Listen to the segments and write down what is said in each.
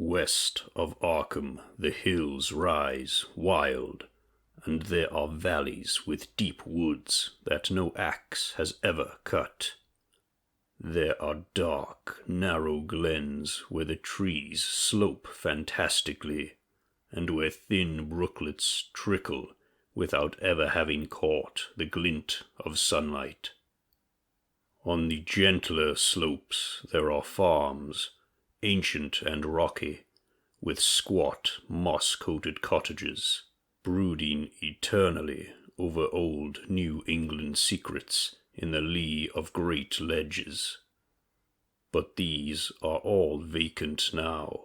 West of Arkham the hills rise wild, and there are valleys with deep woods that no axe has ever cut. There are dark, narrow glens where the trees slope fantastically, and where thin brooklets trickle without ever having caught the glint of sunlight. On the gentler slopes there are farms, ancient and rocky, with squat, moss-coated cottages, brooding eternally over old New England secrets in the lee of great ledges. But these are all vacant now,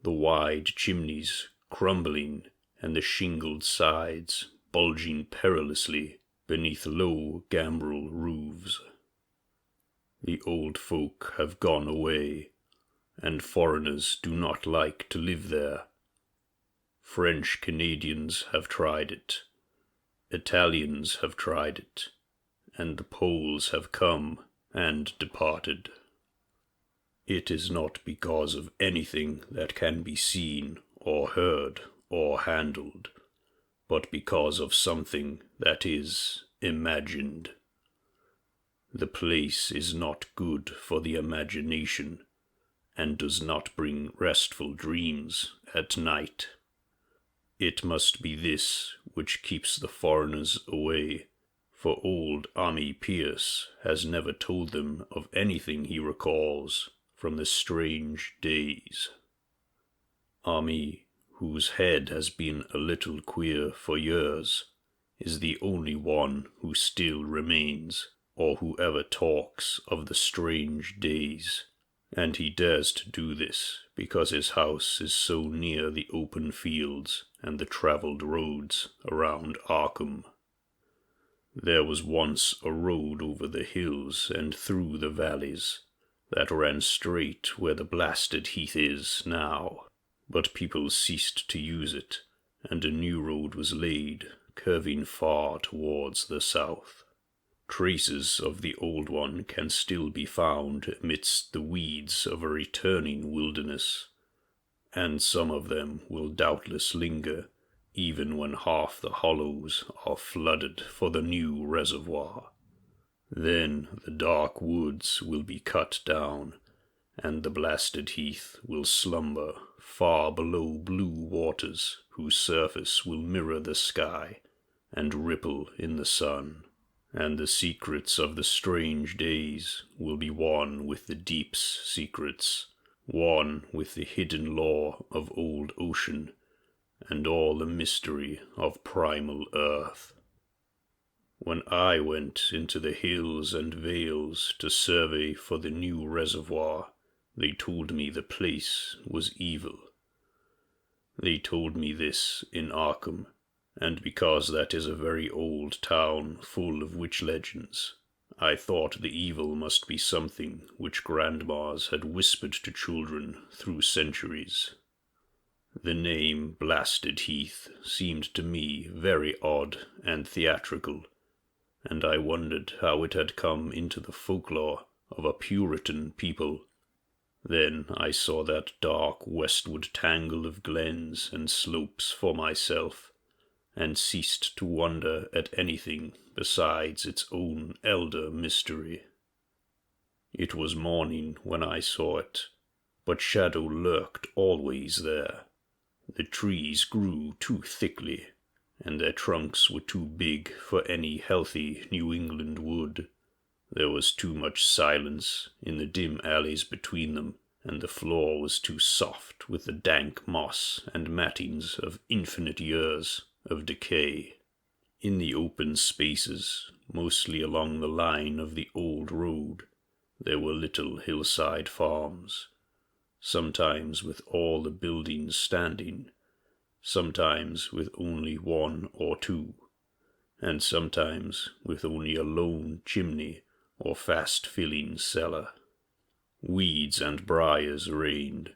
the wide chimneys crumbling and the shingled sides bulging perilously beneath low gambrel roofs. The old folk have gone away, and foreigners do not like to live there. French Canadians have tried it, Italians have tried it, and the Poles have come and departed. It is not because of anything that can be seen or heard or handled, but because of something that is imagined. The place is not good for the imagination, and does not bring restful dreams at night. It must be this which keeps the foreigners away, for old Ami Pierce has never told them of anything he recalls from the strange days. Ami, whose head has been a little queer for years, is the only one who still remains, or who ever talks of the strange days, and he dares to do this because his house is so near the open fields and the travelled roads around Arkham. There was once a road over the hills and through the valleys that ran straight where the blasted heath is now, but people ceased to use it, and a new road was laid, curving far towards the south. Traces of the old one can still be found amidst the weeds of a returning wilderness, and some of them will doubtless linger even when half the hollows are flooded for the new reservoir. Then the dark woods will be cut down, and the blasted heath will slumber far below blue waters whose surface will mirror the sky and ripple in the sun. And the secrets of the strange days will be one with the deep's secrets, one with the hidden law of old ocean, and all the mystery of primal earth. When I went into the hills and vales to survey for the new reservoir, they told me the place was evil. They told me this in Arkham, and because that is a very old town full of witch legends, I thought the evil must be something which grandmas had whispered to children through centuries. The name Blasted Heath seemed to me very odd and theatrical, and I wondered how it had come into the folklore of a Puritan people. Then I saw that dark westward tangle of glens and slopes for myself, and ceased to wonder at anything besides its own elder mystery. It was morning when I saw it, but shadow lurked always there. The trees grew too thickly, and their trunks were too big for any healthy New England wood. There was too much silence in the dim alleys between them, and the floor was too soft with the dank moss and mattings of infinite years of decay. In the open spaces, mostly along the line of the old road, there were little hillside farms, sometimes with all the buildings standing, sometimes with only one or two, and sometimes with only a lone chimney or fast-filling cellar. Weeds and briars reigned,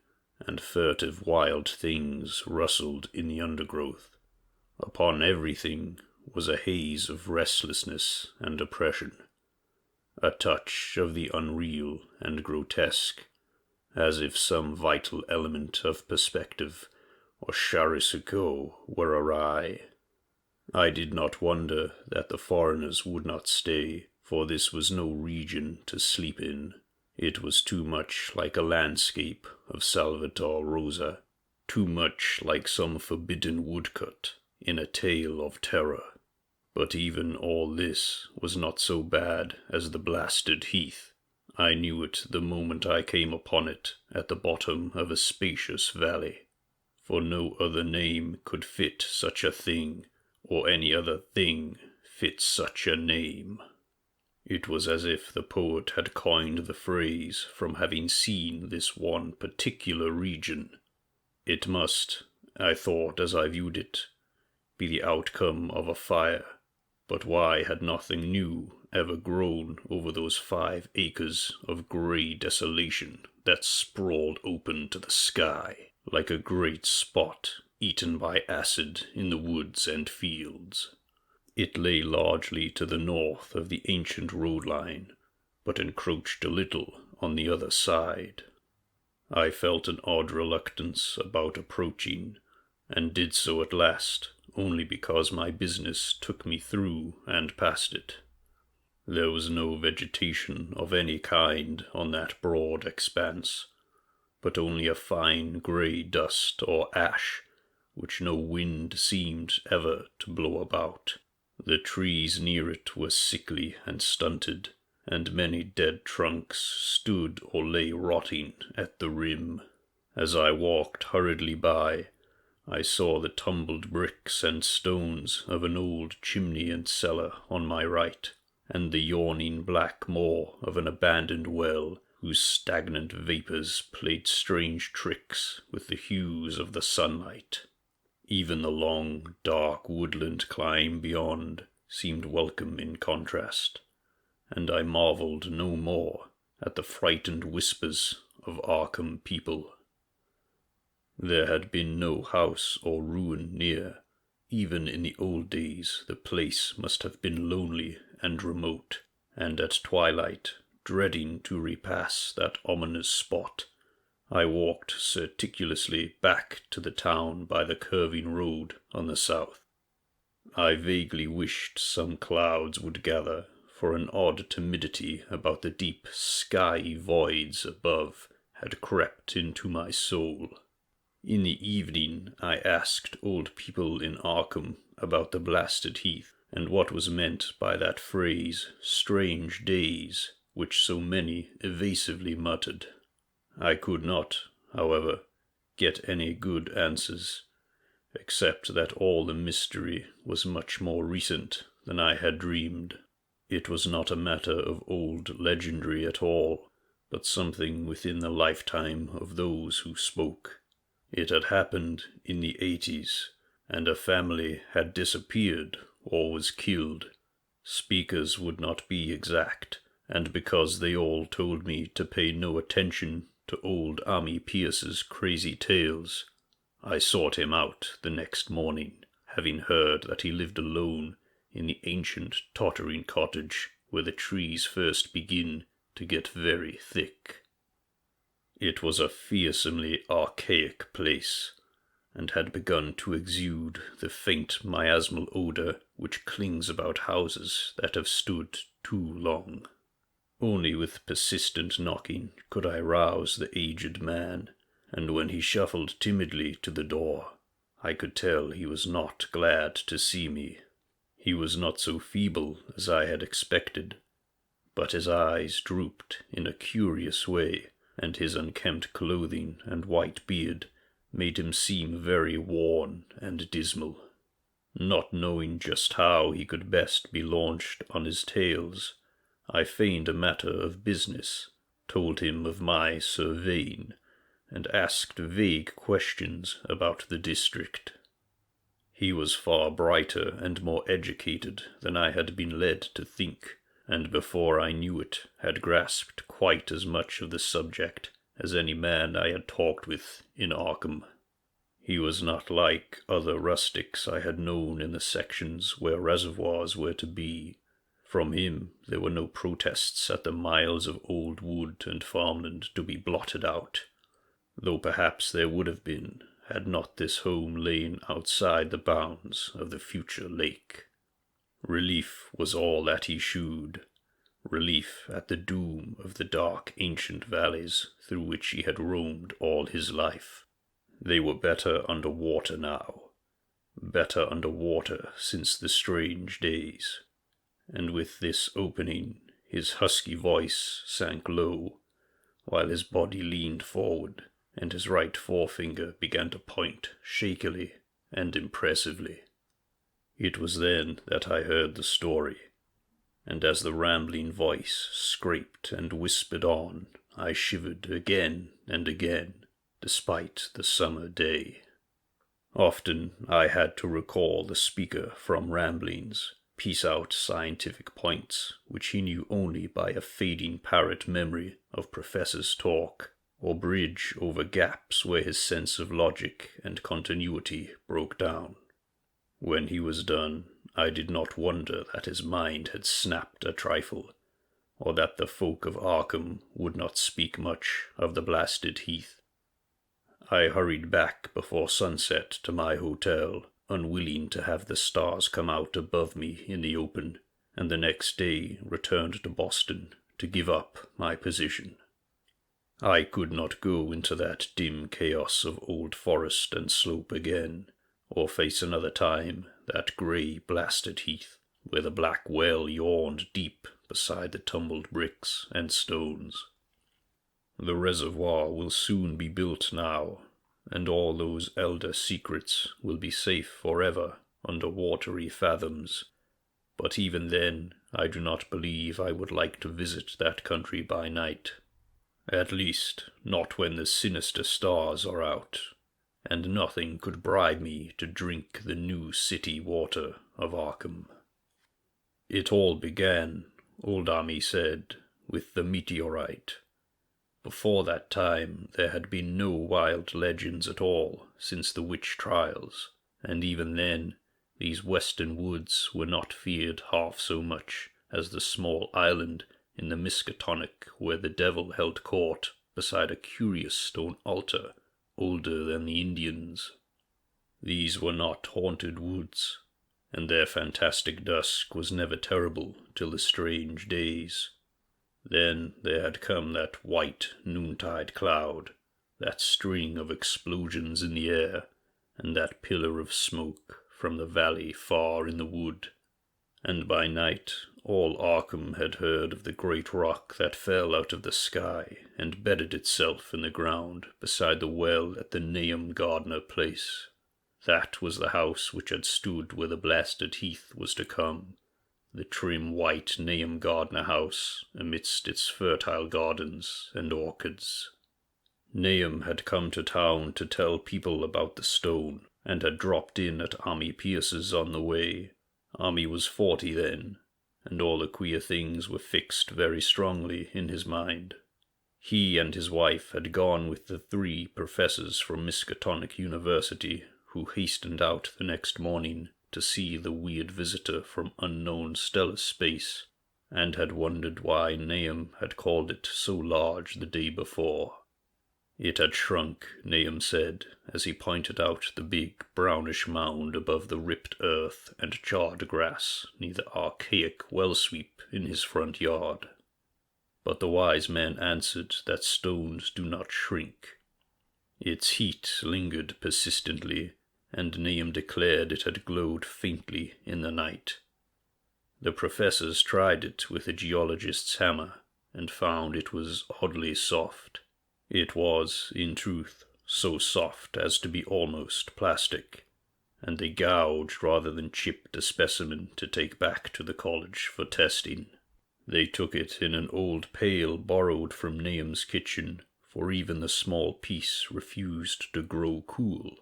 and furtive wild things rustled in the undergrowth. Upon everything was a haze of restlessness and oppression, a touch of the unreal and grotesque, as if some vital element of perspective or chiaroscuro were awry. I did not wonder that the foreigners would not stay, for this was no region to sleep in. It was too much like a landscape of Salvator Rosa, too much like some forbidden woodcut in a tale of terror. But even all this was not so bad as the blasted heath. I knew it the moment I came upon it at the bottom of a spacious valley, for no other name could fit such a thing, or any other thing fit such a name. It was as if the poet had coined the phrase from having seen this one particular region. It must, I thought as I viewed it, be the outcome of a fire. But why had nothing new ever grown over those 5 acres of grey desolation that sprawled open to the sky, like a great spot eaten by acid in the woods and fields? It lay largely to the north of the ancient road line, but encroached a little on the other side. I felt an odd reluctance about approaching, and did so at last, only because my business took me through and past it. There was no vegetation of any kind on that broad expanse, but only a fine grey dust or ash, which no wind seemed ever to blow about. The trees near it were sickly and stunted, and many dead trunks stood or lay rotting at the rim. As I walked hurriedly by, I saw the tumbled bricks and stones of an old chimney and cellar on my right, and the yawning black maw of an abandoned well whose stagnant vapours played strange tricks with the hues of the sunlight. Even the long, dark woodland climb beyond seemed welcome in contrast, and I marvelled no more at the frightened whispers of Arkham people. There had been no house or ruin near. Even in the old days the place must have been lonely and remote, and at twilight, dreading to repass that ominous spot, I walked circuitously back to the town by the curving road on the south. I vaguely wished some clouds would gather, for an odd timidity about the deep skyey voids above had crept into my soul. In the evening I asked old people in Arkham about the blasted heath, and what was meant by that phrase, strange days, which so many evasively muttered. I could not, however, get any good answers, except that all the mystery was much more recent than I had dreamed. It was not a matter of old legendary at all, but something within the lifetime of those who spoke. It had happened in the 80s, and a family had disappeared or was killed. Speakers would not be exact, and because they all told me to pay no attention to old Army Pierce's crazy tales, I sought him out the next morning, having heard that he lived alone in the ancient tottering cottage where the trees first begin to get very thick. It was a fearsomely archaic place, and had begun to exude the faint miasmal odour which clings about houses that have stood too long. Only with persistent knocking could I rouse the aged man, and when he shuffled timidly to the door, I could tell he was not glad to see me. He was not so feeble as I had expected, but his eyes drooped in a curious way, and his unkempt clothing and white beard made him seem very worn and dismal. Not knowing just how he could best be launched on his tales, I feigned a matter of business, told him of my surveying, and asked vague questions about the district. He was far brighter and more educated than I had been led to think, and before I knew it had grasped quite as much of the subject as any man I had talked with in Arkham. He was not like other rustics I had known in the sections where reservoirs were to be. From him there were no protests at the miles of old wood and farmland to be blotted out, though perhaps there would have been had not this home lain outside the bounds of the future lake. Relief was all that he shewed, relief at the doom of the dark ancient valleys through which he had roamed all his life. They were better under water now, better under water since the strange days, and with this opening his husky voice sank low, while his body leaned forward and his right forefinger began to point shakily and impressively. It was then that I heard the story, and as the rambling voice scraped and whispered on, I shivered again and again, despite the summer day. Often I had to recall the speaker from ramblings, piece out scientific points which he knew only by a fading parrot memory of Professor's talk, or bridge over gaps where his sense of logic and continuity broke down. When he was done, I did not wonder that his mind had snapped a trifle, or that the folk of Arkham would not speak much of the blasted heath. I hurried back before sunset to my hotel, unwilling to have the stars come out above me in the open, and the next day returned to Boston to give up my position. I could not go into that dim chaos of old forest and slope again, or face another time that grey blasted heath, where the black well yawned deep beside the tumbled bricks and stones. The reservoir will soon be built now, and all those elder secrets will be safe forever under watery fathoms. But even then, I do not believe I would like to visit that country by night. At least, not when the sinister stars are out, and nothing could bribe me to drink the new city water of Arkham. It all began, old Ami said, with the meteorite. Before that time there had been no wild legends at all since the witch trials, and even then these western woods were not feared half so much as the small island in the Miskatonic where the devil held court beside a curious stone altar older than the Indians. These were not haunted woods, and their fantastic dusk was never terrible till the strange days. Then there had come that white noontide cloud, that string of explosions in the air, and that pillar of smoke from the valley far in the wood. And by night all Arkham had heard of the great rock that fell out of the sky and bedded itself in the ground beside the well at the Nahum Gardner place. That was the house which had stood where the blasted heath was to come, the trim white Nahum Gardner house amidst its fertile gardens and orchards. Nahum had come to town to tell people about the stone, and had dropped in at Ami Pierce's on the way. Ami was 40 then, and all the queer things were fixed very strongly in his mind. He and his wife had gone with the 3 professors from Miskatonic University, who hastened out the next morning to see the weird visitor from unknown stellar space, and had wondered why Nahum had called it so large the day before. It had shrunk, Nahum said, as he pointed out the big brownish mound above the ripped earth and charred grass near the archaic well sweep in his front yard. But the wise man answered that stones do not shrink. Its heat lingered persistently, and Nahum declared it had glowed faintly in the night. The professors tried it with a geologist's hammer, and found it was oddly soft. It was, in truth, so soft as to be almost plastic, and they gouged rather than chipped a specimen to take back to the college for testing. They took it in an old pail borrowed from Nahum's kitchen, for even the small piece refused to grow cool.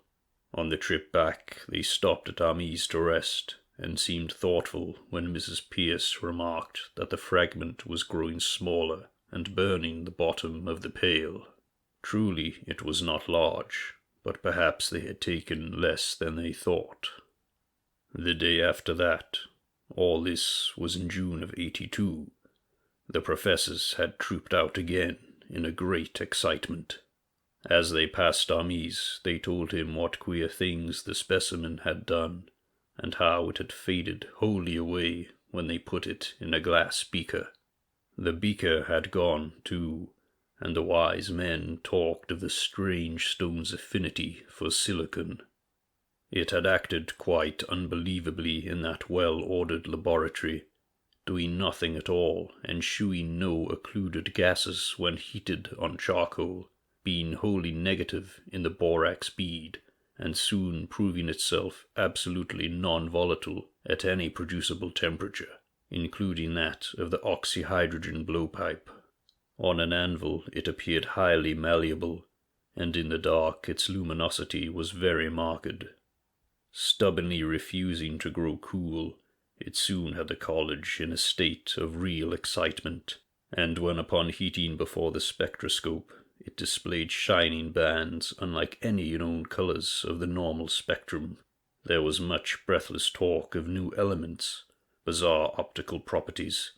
On the trip back, they stopped at Ami's to rest, and seemed thoughtful when Mrs. Pierce remarked that the fragment was growing smaller and burning the bottom of the pail. Truly, it was not large, but perhaps they had taken less than they thought. The day after that, all this was in June of '82, the professors had trooped out again in a great excitement. As they passed Amis, they told him what queer things the specimen had done, and how it had faded wholly away when they put it in a glass beaker. The beaker had gone, too, and the wise men talked of the strange stone's affinity for silicon. It had acted quite unbelievably in that well-ordered laboratory, doing nothing at all and shewing no occluded gases when heated on charcoal, being wholly negative in the borax bead, and soon proving itself absolutely non-volatile at any producible temperature, including that of the oxyhydrogen blowpipe. On an anvil it appeared highly malleable, and in the dark its luminosity was very marked. Stubbornly refusing to grow cool, it soon had the college in a state of real excitement, and when upon heating before the spectroscope, it displayed shining bands unlike any known colors of the normal spectrum. There was much breathless talk of new elements, bizarre optical properties,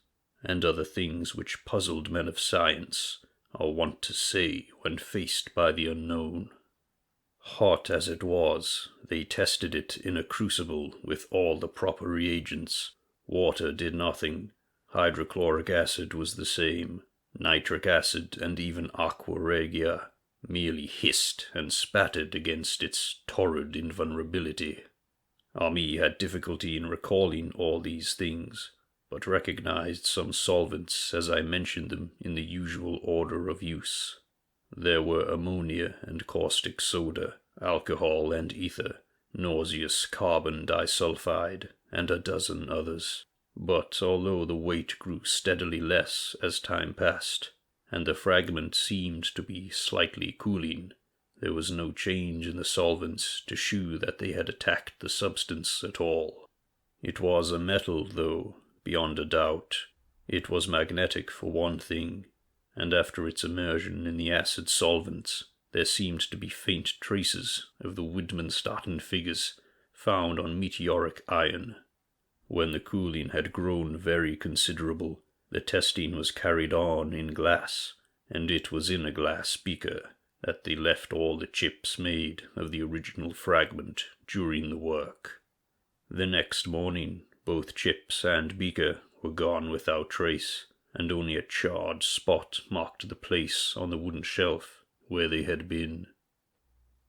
and other things which puzzled men of science are wont to say when faced by the unknown. Hot as it was, they tested it in a crucible with all the proper reagents. Water did nothing, hydrochloric acid was the same, nitric acid and even aqua regia merely hissed and spattered against its torrid invulnerability. Ami had difficulty in recalling all these things, but recognized some solvents as I mentioned them in the usual order of use. There were ammonia and caustic soda, alcohol and ether, nauseous carbon disulfide, and a dozen others. But although the weight grew steadily less as time passed, and the fragment seemed to be slightly cooling, there was no change in the solvents to shew that they had attacked the substance at all. It was a metal, though, beyond a doubt. It was magnetic for one thing, and after its immersion in the acid solvents, there seemed to be faint traces of the Widmanstatten figures found on meteoric iron. When the cooling had grown very considerable, the testing was carried on in glass, and it was in a glass beaker that they left all the chips made of the original fragment during the work. The next morning, both chips and beaker were gone without trace, and only a charred spot marked the place on the wooden shelf where they had been.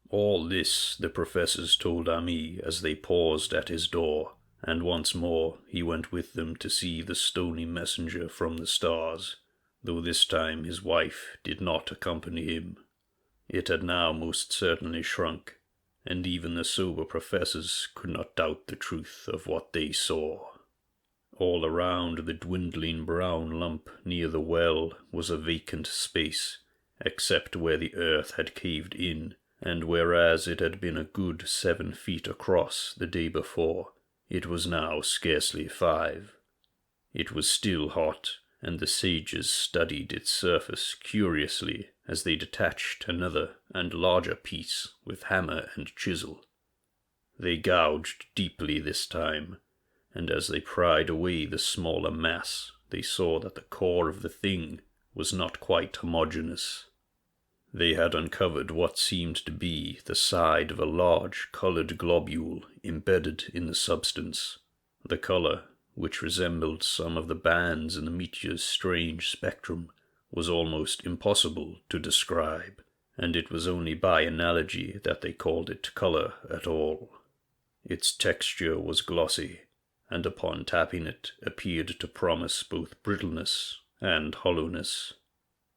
All this the professors told Ami as they paused at his door, and once more he went with them to see the stony messenger from the stars, though this time his wife did not accompany him. It had now most certainly shrunk, and even the sober professors could not doubt the truth of what they saw. All around the dwindling brown lump near the well was a vacant space, except where the earth had caved in, and whereas it had been a good 7 feet across the day before, it was now scarcely 5. It was still hot, and the sages studied its surface curiously as they detached another and larger piece with hammer and chisel. They gouged deeply this time, and as they pried away the smaller mass, they saw that the core of the thing was not quite homogeneous. They had uncovered what seemed to be the side of a large coloured globule embedded in the substance. The colour, which resembled some of the bands in the meteor's strange spectrum, was almost impossible to describe, and it was only by analogy that they called it colour at all. Its texture was glossy, and upon tapping it appeared to promise both brittleness and hollowness.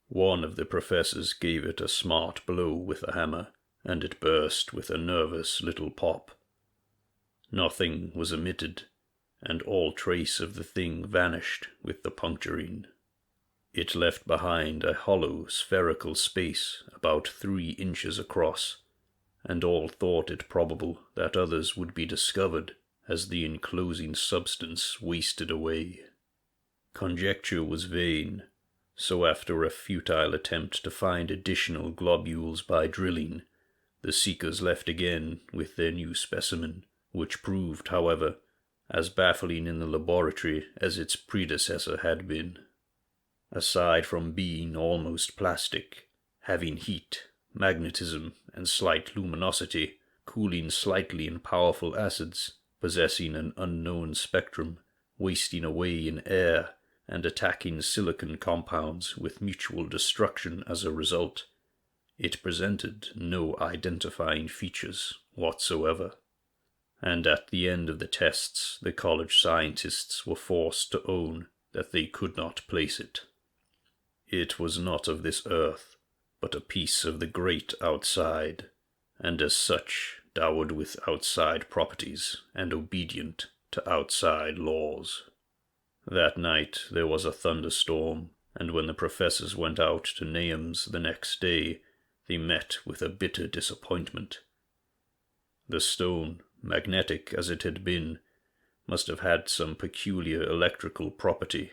One of the professors gave it a smart blow with a hammer, and it burst with a nervous little pop. Nothing was emitted, and all trace of the thing vanished with the puncturing. It left behind a hollow spherical space about 3 inches across, and all thought it probable that others would be discovered as the enclosing substance wasted away. Conjecture was vain, so after a futile attempt to find additional globules by drilling, the seekers left again with their new specimen, which proved, however, as baffling in the laboratory as its predecessor had been. Aside from being almost plastic, having heat, magnetism, and slight luminosity, cooling slightly in powerful acids, possessing an unknown spectrum, wasting away in air, and attacking silicon compounds with mutual destruction as a result. It presented no identifying features whatsoever. And at the end of the tests, the college scientists were forced to own that they could not place it. It was not of this earth, but a piece of the great outside, and as such dowered with outside properties and obedient to outside laws. That night there was a thunderstorm, and when the professors went out to Nahum's the next day, they met with a bitter disappointment. The stone, magnetic as it had been, must have had some peculiar electrical property,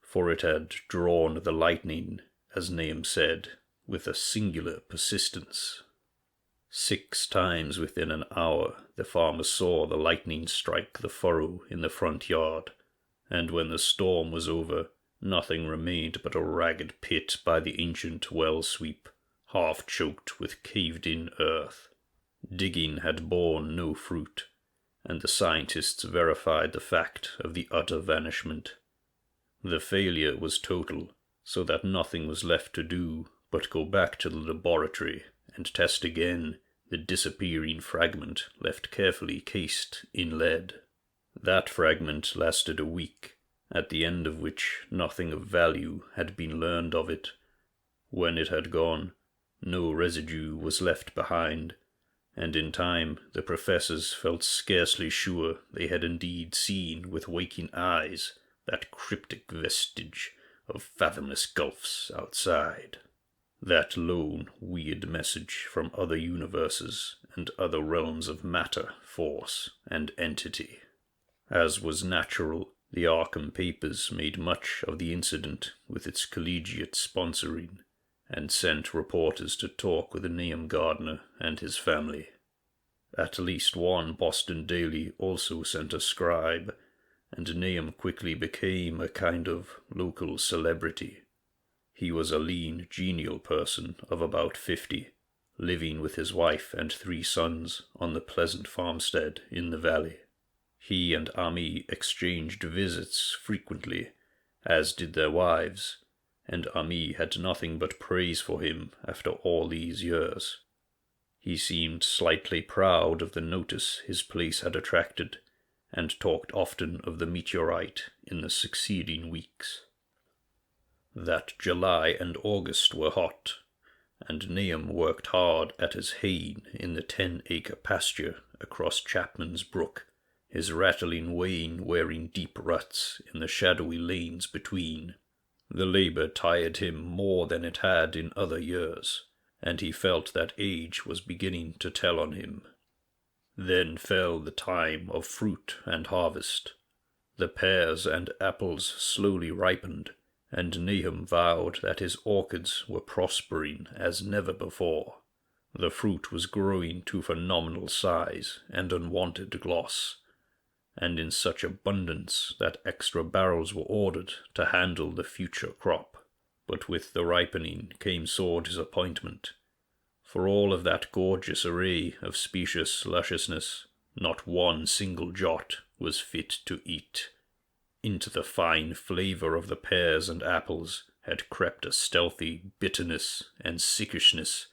for it had drawn the lightning, as Nahum said, with a singular persistence. 6 times within an hour the farmer saw the lightning strike the furrow in the front yard, and when the storm was over, nothing remained but a ragged pit by the ancient well-sweep, half choked with caved-in earth. Digging had borne no fruit, and the scientists verified the fact of the utter vanishment. The failure was total, so that nothing was left to do but go back to the laboratory and test again the disappearing fragment left carefully cased in lead. That fragment lasted a week, at the end of which nothing of value had been learned of it. When it had gone, no residue was left behind, and in time the professors felt scarcely sure they had indeed seen with waking eyes that cryptic vestige of fathomless gulfs outside. That lone, weird message from other universes and other realms of matter, force, and entity. As was natural, the Arkham papers made much of the incident with its collegiate sponsoring, and sent reporters to talk with Nahum Gardner and his family. At least one Boston daily also sent a scribe, and Nahum quickly became a kind of local celebrity. He was a lean, genial person of about 50, living with his wife and 3 sons on the pleasant farmstead in the valley. He and Ami exchanged visits frequently, as did their wives, and Ami had nothing but praise for him after all these years. He seemed slightly proud of the notice his place had attracted, and talked often of the meteorite in the succeeding weeks. That July and August were hot, and Nahum worked hard at his haying in the 10-acre pasture across Chapman's Brook, his rattling wain wearing deep ruts in the shadowy lanes between. The labour tired him more than it had in other years, and he felt that age was beginning to tell on him. Then fell the time of fruit and harvest. The pears and apples slowly ripened, and Nahum vowed that his orchards were prospering as never before. The fruit was growing to phenomenal size and unwonted gloss, and in such abundance that extra barrels were ordered to handle the future crop. But with the ripening came sore disappointment. For all of that gorgeous array of specious lusciousness, not one single jot was fit to eat. Into the fine flavour of the pears and apples had crept a stealthy bitterness and sickishness,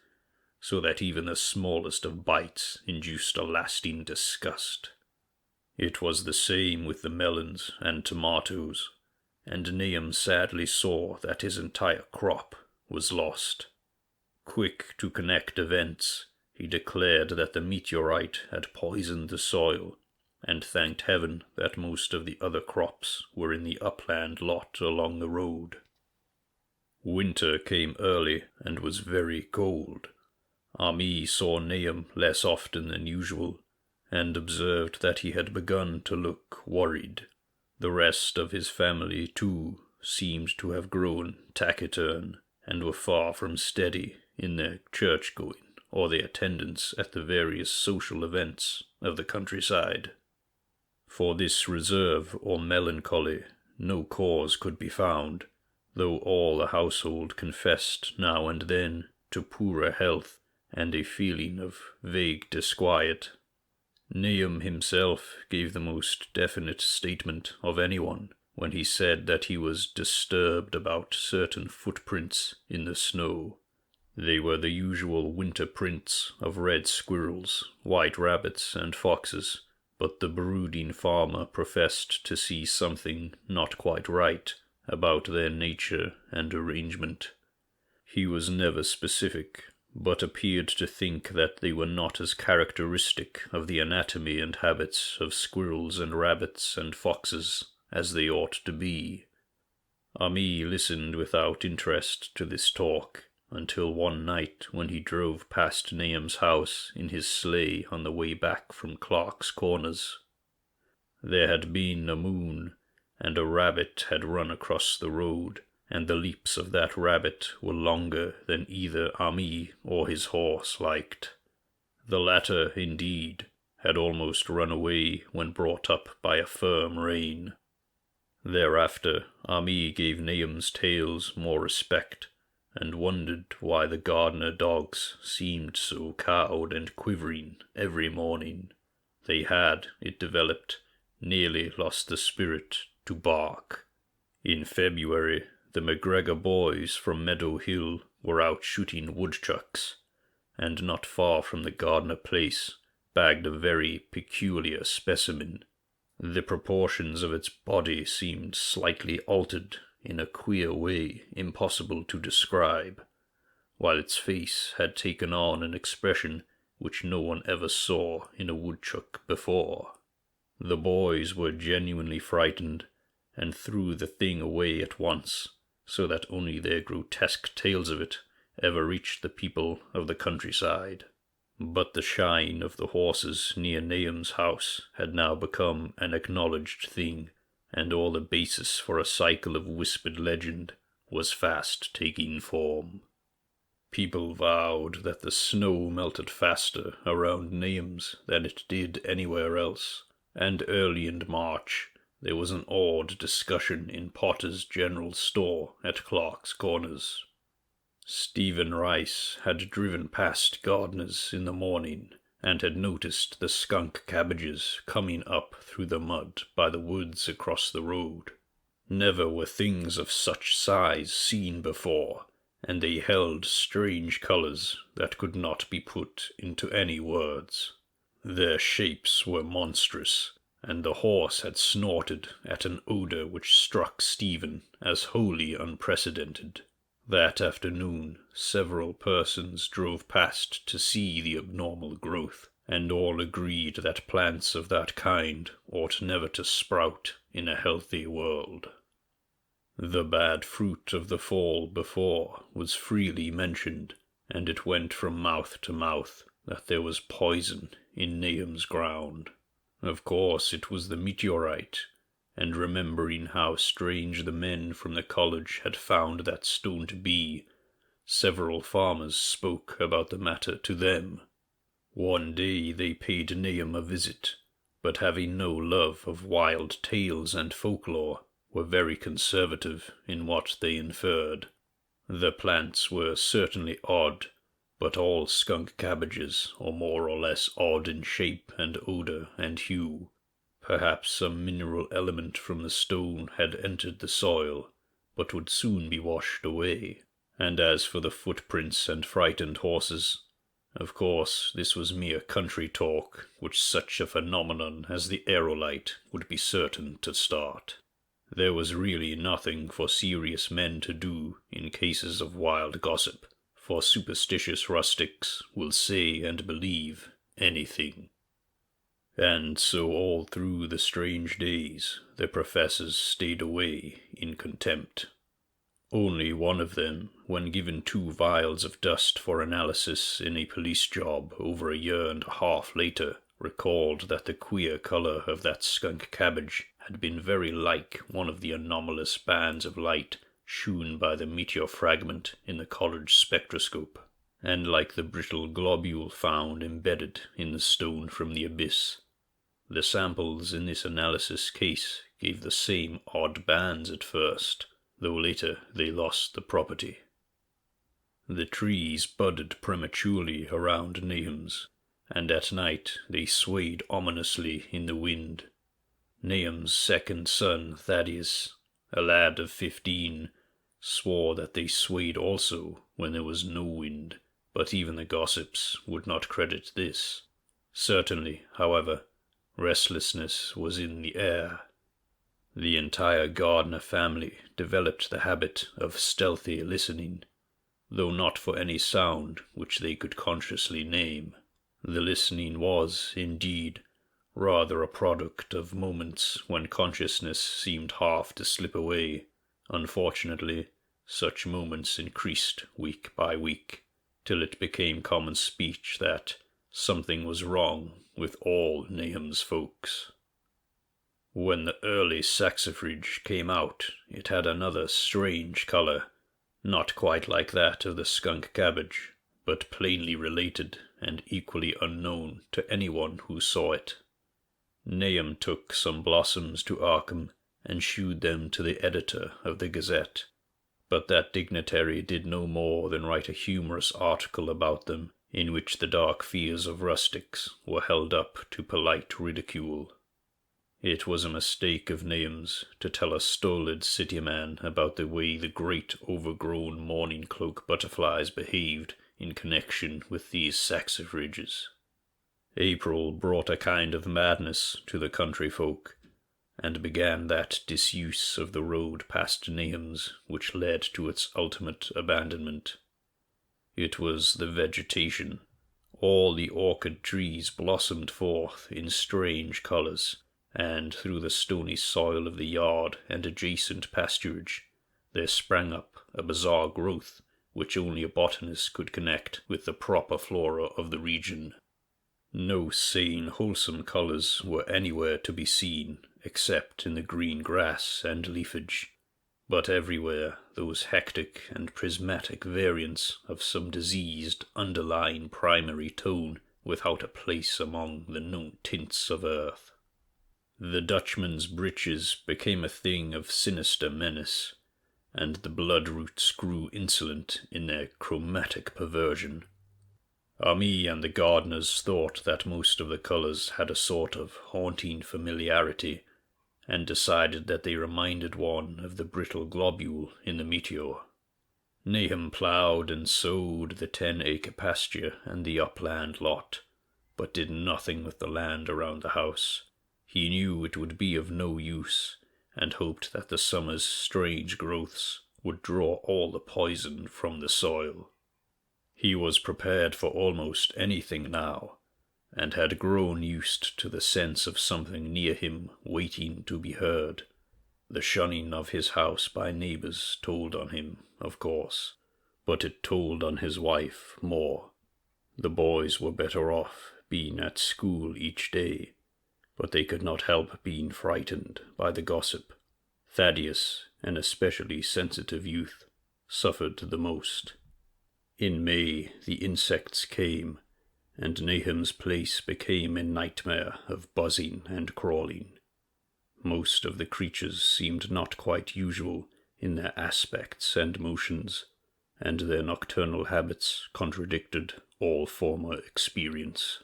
so that even the smallest of bites induced a lasting disgust. It was the same with the melons and tomatoes, and Nahum sadly saw that his entire crop was lost. Quick to connect events, he declared that the meteorite had poisoned the soil, and thanked heaven that most of the other crops were in the upland lot along the road. Winter came early and was very cold. Ami saw Nahum less often than usual, and observed that he had begun to look worried. The rest of his family, too, seemed to have grown taciturn, and were far from steady in their church-going or their attendance at the various social events of the countryside. For this reserve or melancholy no cause could be found, though all the household confessed now and then to poorer health and a feeling of vague disquiet. Nahum himself gave the most definite statement of anyone when he said that he was disturbed about certain footprints in the snow. They were the usual winter prints of red squirrels, white rabbits, and foxes, but the brooding farmer professed to see something not quite right about their nature and arrangement. He was never specific, but appeared to think that they were not as characteristic of the anatomy and habits of squirrels and rabbits and foxes as they ought to be. Ami listened without interest to this talk, until one night when he drove past Nahum's house in his sleigh on the way back from Clark's Corners. There had been a moon, and a rabbit had run across the road, and the leaps of that rabbit were longer than either Ami or his horse liked. The latter, indeed, had almost run away when brought up by a firm rein. Thereafter, Ami gave Nahum's tales more respect, and wondered why the gardener dogs seemed so cowed and quivering every morning. They had, it developed, nearly lost the spirit to bark. In February, the McGregor boys from Meadow Hill were out shooting woodchucks, and not far from the Gardner place bagged a very peculiar specimen. The proportions of its body seemed slightly altered in a queer way impossible to describe, while its face had taken on an expression which no one ever saw in a woodchuck before. The boys were genuinely frightened, and threw the thing away at once, so that only their grotesque tales of it ever reached the people of the countryside. But the shine of the horses near Nahum's house had now become an acknowledged thing, and all the basis for a cycle of whispered legend was fast taking form. People vowed that the snow melted faster around Nahum's than it did anywhere else, and early in March there was an awed discussion in Potter's General Store at Clark's Corners. Stephen Rice had driven past Gardner's in the morning, and had noticed the skunk cabbages coming up through the mud by the woods across the road. Never were things of such size seen before, and they held strange colours that could not be put into any words. Their shapes were monstrous, and the horse had snorted at an odour which struck Stephen as wholly unprecedented. That afternoon, several persons drove past to see the abnormal growth, and all agreed that plants of that kind ought never to sprout in a healthy world. The bad fruit of the fall before was freely mentioned, and it went from mouth to mouth that there was poison in Nahum's ground. Of course it was the meteorite, and remembering how strange the men from the college had found that stone to be, several farmers spoke about the matter to them. One day they paid Nahum a visit, but having no love of wild tales and folklore, were very conservative in what they inferred. The plants were certainly odd, but all skunk cabbages are more or less odd in shape and odour and hue. Perhaps some mineral element from the stone had entered the soil, but would soon be washed away. And as for the footprints and frightened horses, of course this was mere country talk, which such a phenomenon as the aerolite would be certain to start. There was really nothing for serious men to do in cases of wild gossip, for superstitious rustics will say and believe anything. And so all through the strange days the professors stayed away in contempt. Only one of them, when given 2 vials of dust for analysis in a police job over a year and a half later, recalled that the queer colour of that skunk cabbage had been very like one of the anomalous bands of light shewn by the meteor fragment in the college spectroscope, and like the brittle globule found embedded in the stone from the abyss. The samples in this analysis case gave the same odd bands at first, though later they lost the property. The trees budded prematurely around Nahum's, and at night they swayed ominously in the wind. Nahum's second son, Thaddeus, a lad of 15, swore that they swayed also when there was no wind, but even the gossips would not credit this. Certainly, however, restlessness was in the air. The entire Gardner family developed the habit of stealthy listening, though not for any sound which they could consciously name. The listening was, indeed, rather a product of moments when consciousness seemed half to slip away. Unfortunately, such moments increased week by week, till it became common speech that something was wrong with all Nahum's folks. When the early saxifrage came out, it had another strange colour, not quite like that of the skunk cabbage, but plainly related and equally unknown to anyone who saw it. Nahum took some blossoms to Arkham and shewed them to the editor of the Gazette, but that dignitary did no more than write a humorous article about them, in which the dark fears of rustics were held up to polite ridicule. It was a mistake of Nahum's to tell a stolid city man about the way the great overgrown mourning cloak butterflies behaved in connection with these saxifrages. April brought a kind of madness to the country folk, and began that disuse of the road past Nahum's which led to its ultimate abandonment. It was the vegetation. All the orchid trees blossomed forth in strange colours, and through the stony soil of the yard and adjacent pasturage there sprang up a bizarre growth which only a botanist could connect with the proper flora of the region. No sane, wholesome colours were anywhere to be seen, except in the green grass and leafage, but everywhere those hectic and prismatic variants of some diseased underlying primary tone without a place among the known tints of earth. The Dutchman's breeches became a thing of sinister menace, and the blood-roots grew insolent in their chromatic perversion. Ami and the gardeners thought that most of the colours had a sort of haunting familiarity, and decided that they reminded one of the brittle globule in the meteor. Nahum ploughed and sowed the 10-acre pasture and the upland lot, but did nothing with the land around the house. He knew it would be of no use, and hoped that the summer's strange growths would draw all the poison from the soil. He was prepared for almost anything now, and had grown used to the sense of something near him waiting to be heard. The shunning of his house by neighbours told on him, of course, but it told on his wife more. The boys were better off being at school each day, but they could not help being frightened by the gossip. Thaddeus, an especially sensitive youth, suffered the most. In May the insects came, and Nahum's place became a nightmare of buzzing and crawling. Most of the creatures seemed not quite usual in their aspects and motions, and their nocturnal habits contradicted all former experience.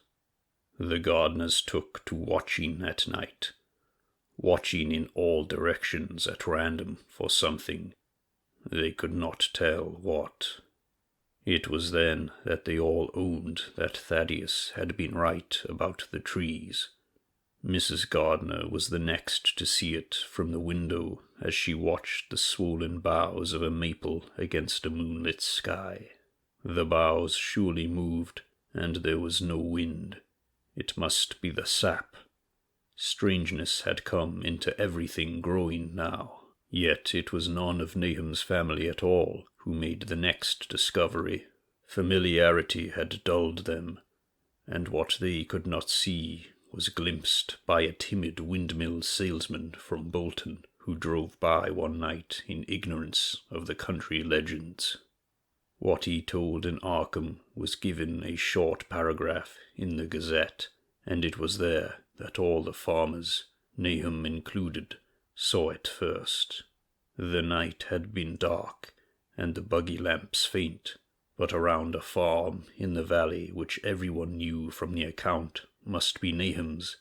The gardeners took to watching at night, watching in all directions at random for something. They could not tell what. It was then that they all owned that Thaddeus had been right about the trees. Mrs. Gardner was the next to see it from the window as she watched the swollen boughs of a maple against a moonlit sky. The boughs surely moved, and there was no wind. It must be the sap. Strangeness had come into everything growing now, yet it was none of Nahum's family at all who made the next discovery. Familiarity had dulled them, and what they could not see was glimpsed by a timid windmill salesman from Bolton who drove by one night in ignorance of the country legends. What he told in Arkham was given a short paragraph in the Gazette, and it was there that all the farmers, Nahum included, saw it first. The night had been dark, and the buggy lamps faint, but around a farm in the valley which everyone knew from the account must be Nahum's,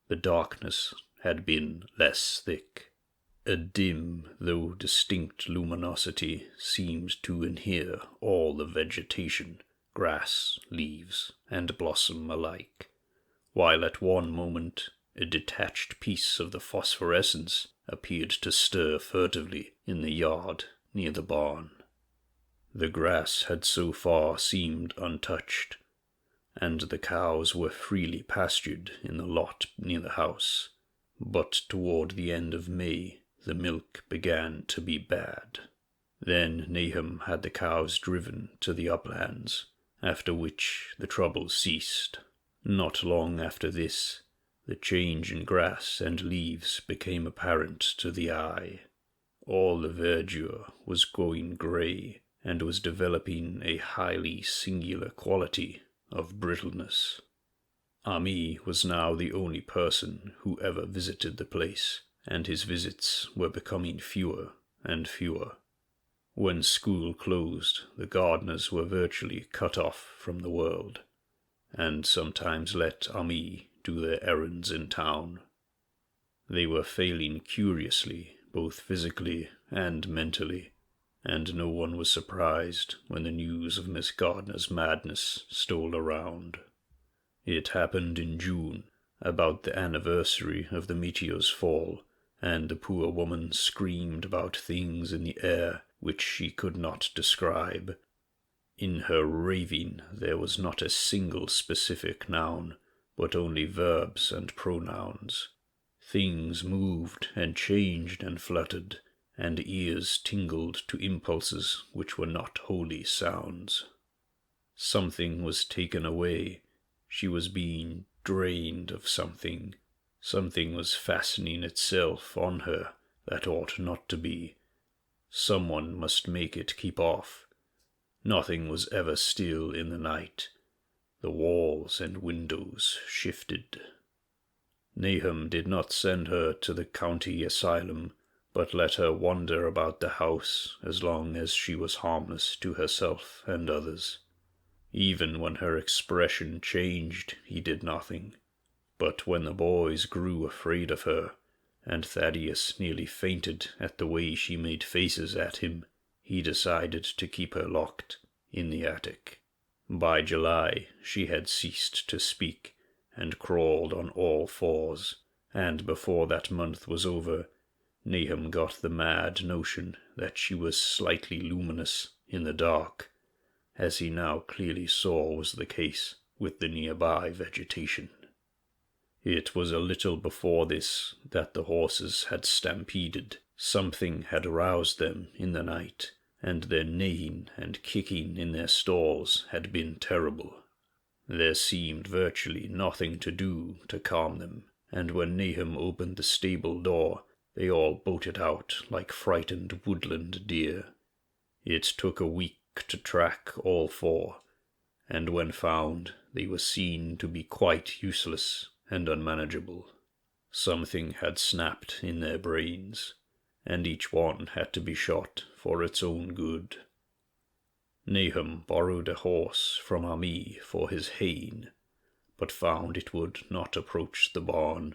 the darkness had been less thick. A dim though distinct luminosity seemed to inhere all the vegetation, grass, leaves, and blossom alike, while at one moment a detached piece of the phosphorescence appeared to stir furtively in the yard near the barn. The grass had so far seemed untouched, and the cows were freely pastured in the lot near the house, but toward the end of May the milk began to be bad. Then Nahum had the cows driven to the uplands, after which the trouble ceased. Not long after this, the change in grass and leaves became apparent to the eye. All the verdure was going grey, and was developing a highly singular quality of brittleness. Ami was now the only person who ever visited the place, and his visits were becoming fewer and fewer. When school closed, the gardeners were virtually cut off from the world, and sometimes let Ami do their errands in town. They were failing curiously, both physically and mentally, and no one was surprised when the news of Miss Gardner's madness stole around. It happened in June, about the anniversary of the meteor's fall, and the poor woman screamed about things in the air which she could not describe. In her raving there was not a single specific noun, but only verbs and pronouns. Things moved and changed and fluttered, and ears tingled to impulses which were not wholly sounds. Something was taken away. She was being drained of something. Something was fastening itself on her that ought not to be. Someone must make it keep off. Nothing was ever still in the night. The walls and windows shifted. Nahum did not send her to the county asylum, but let her wander about the house as long as she was harmless to herself and others. Even when her expression changed, he did nothing. But when the boys grew afraid of her, and Thaddeus nearly fainted at the way she made faces at him, he decided to keep her locked in the attic. By July she had ceased to speak, and crawled on all fours, and before that month was over, Nahum got the mad notion that she was slightly luminous in the dark, as he now clearly saw was the case with the nearby vegetation. It was a little before this that the horses had stampeded. Something had roused them in the night, and their neighing and kicking in their stalls had been terrible. There seemed virtually nothing to do to calm them, and when Nahum opened the stable door, they all bolted out like frightened woodland deer. It took a week to track all four, and when found, they were seen to be quite useless and unmanageable. Something had snapped in their brains, and each one had to be shot for its own good. Nahum borrowed a horse from Ami for his haying, but found it would not approach the barn.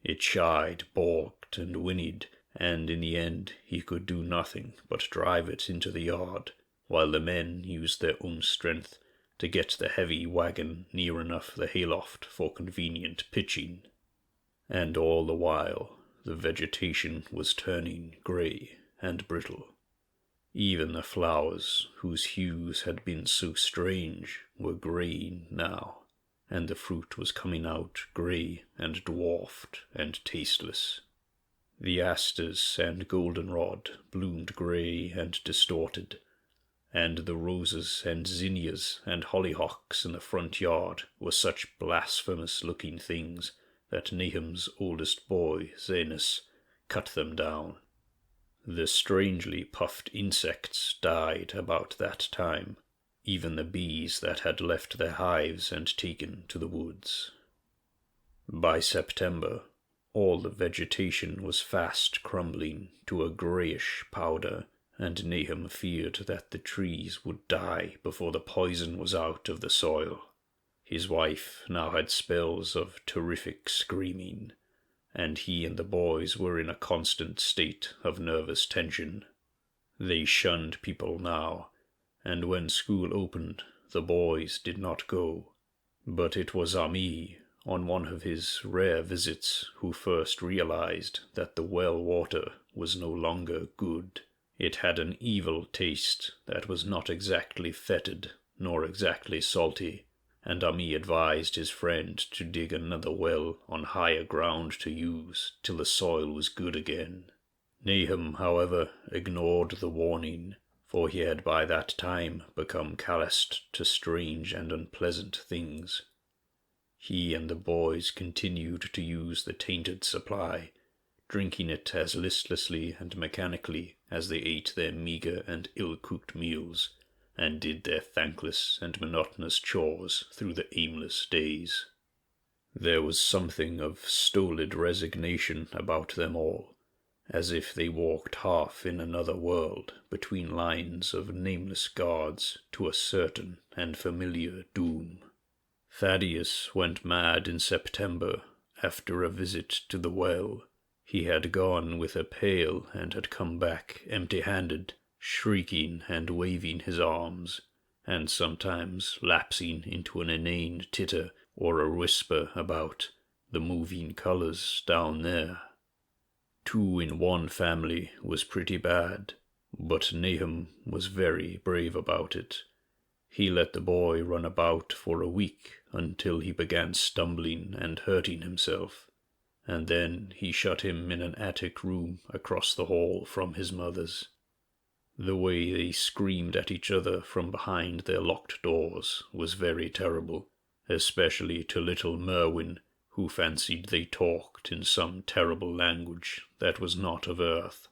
It shied, balked, and whinnied, and in the end he could do nothing but drive it into the yard, while the men used their own strength to get the heavy wagon near enough the hayloft for convenient pitching. And all the while the vegetation was turning grey and brittle. Even the flowers, whose hues had been so strange, were greying now, and the fruit was coming out grey and dwarfed and tasteless. The asters and goldenrod bloomed grey and distorted, and the roses and zinnias and hollyhocks in the front yard were such blasphemous-looking things that Nahum's oldest boy, Zenos, cut them down. The strangely puffed insects died about that time, even the bees that had left their hives and taken to the woods. By September, all the vegetation was fast crumbling to a greyish powder, and Nahum feared that the trees would die before the poison was out of the soil. His wife now had spells of terrific screaming, and he and the boys were in a constant state of nervous tension. They shunned people now, and when school opened, the boys did not go. But it was Ami, on one of his rare visits, who first realized that the well water was no longer good. It had an evil taste that was not exactly fetid, nor exactly salty, and Ami advised his friend to dig another well on higher ground to use till the soil was good again. Nahum, however, ignored the warning, for he had by that time become calloused to strange and unpleasant things. He and the boys continued to use the tainted supply, drinking it as listlessly and mechanically as they ate their meagre and ill-cooked meals, and did their thankless and monotonous chores through the aimless days. There was something of stolid resignation about them all, as if they walked half in another world between lines of nameless guards to a certain and familiar doom. Thaddeus went mad in September after a visit to the well. He had gone with a pail and had come back empty-handed, shrieking and waving his arms, and sometimes lapsing into an inane titter or a whisper about the moving colours down there. 2 in one family was pretty bad, but Nahum was very brave about it. He let the boy run about for a week until he began stumbling and hurting himself, and then he shut him in an attic room across the hall from his mother's. The way they screamed at each other from behind their locked doors was very terrible, especially to little Merwin, who fancied they talked in some terrible language that was not of earth.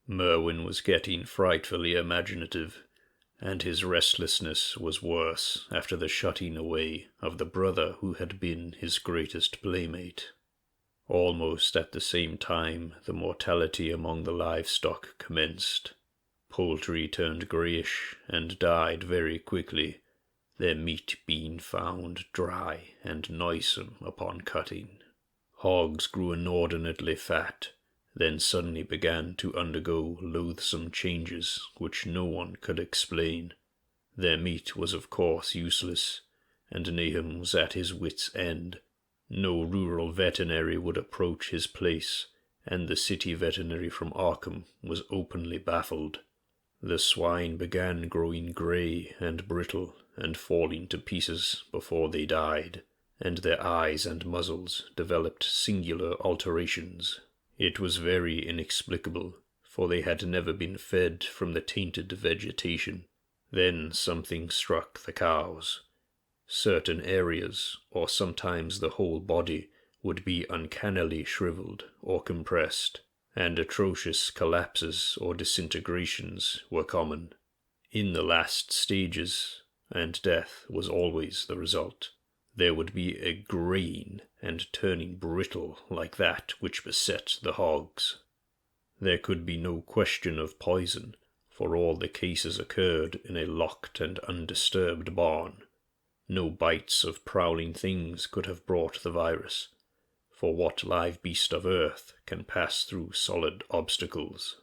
Merwin was getting frightfully imaginative, and his restlessness was worse after the shutting away of the brother who had been his greatest playmate. Almost at the same time the mortality among the livestock commenced. Poultry turned greyish and died very quickly, their meat being found dry and noisome upon cutting. Hogs grew inordinately fat, then suddenly began to undergo loathsome changes which no one could explain. Their meat was of course useless, and Nahum was at his wits' end. No rural veterinary would approach his place, and the city veterinary from Arkham was openly baffled. The swine began growing grey and brittle and falling to pieces before they died, and their eyes and muzzles developed singular alterations. It was very inexplicable, for they had never been fed from the tainted vegetation. Then something struck the cows. Certain areas, or sometimes the whole body, would be uncannily shriveled or compressed, and atrocious collapses or disintegrations were common. In the last stages, and death was always the result, there would be a greying and turning brittle like that which beset the hogs. There could be no question of poison, for all the cases occurred in a locked and undisturbed barn. No bites of prowling things could have brought the virus, for what live beast of earth can pass through solid obstacles?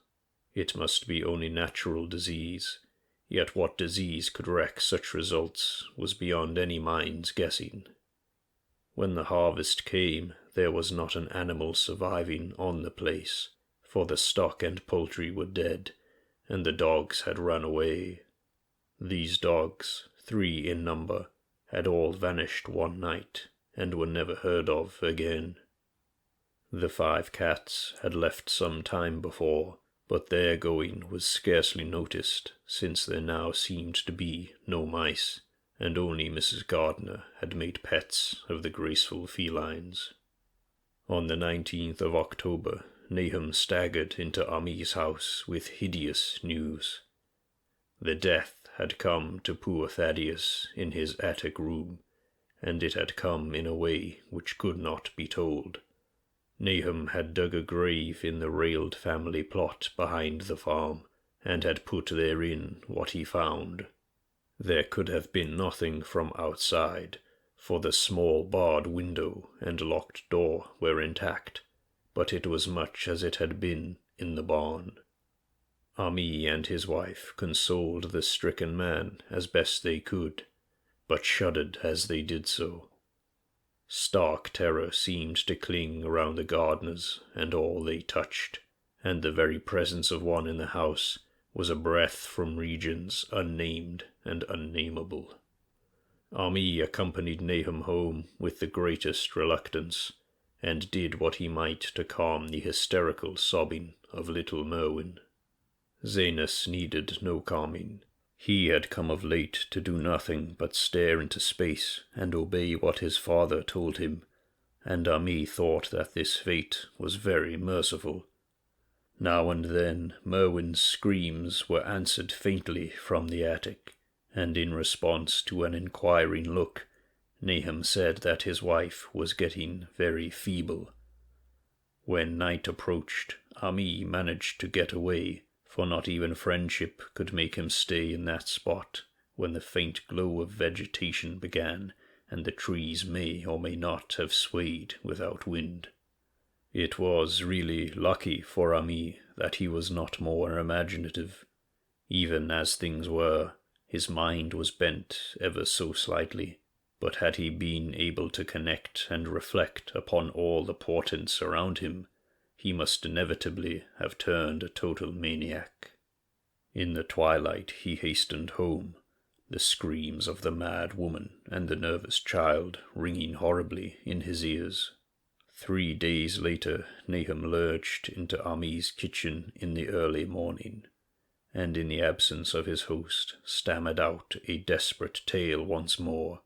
It must be only natural disease, yet what disease could wreak such results was beyond any mind's guessing. When the harvest came, there was not an animal surviving on the place, for the stock and poultry were dead, and the dogs had run away. These dogs, 3 in number, had all vanished one night, and were never heard of again. The 5 cats had left some time before, but their going was scarcely noticed, since there now seemed to be no mice, and only Mrs. Gardner had made pets of the graceful felines. On the 19th of October, Nahum staggered into Ami's house with hideous news. The death had come to poor Thaddeus in his attic room, and it had come in a way which could not be told. Nahum had dug a grave in the railed family plot behind the farm, and had put therein what he found. There could have been nothing from outside, for the small barred window and locked door were intact, but it was much as it had been in the barn. Ami and his wife consoled the stricken man as best they could, but shuddered as they did so. Stark terror seemed to cling around the gardeners and all they touched, and the very presence of one in the house was a breath from regions unnamed and unnameable. Ami accompanied Nahum home with the greatest reluctance, and did what he might to calm the hysterical sobbing of little Merwin. Zanus needed no calming. He had come of late to do nothing but stare into space and obey what his father told him, and Ami thought that this fate was very merciful. Now and then Merwin's screams were answered faintly from the attic, and in response to an inquiring look, Nahum said that his wife was getting very feeble. When night approached, Ami managed to get away, for not even friendship could make him stay in that spot when the faint glow of vegetation began, and the trees may or may not have swayed without wind. It was really lucky for Ami that he was not more imaginative. Even as things were, his mind was bent ever so slightly, but had he been able to connect and reflect upon all the portents around him, he must inevitably have turned a total maniac. In the twilight he hastened home, the screams of the mad woman and the nervous child ringing horribly in his ears. 3 days later Nahum lurched into Ami's kitchen in the early morning, and in the absence of his host stammered out a desperate tale once more,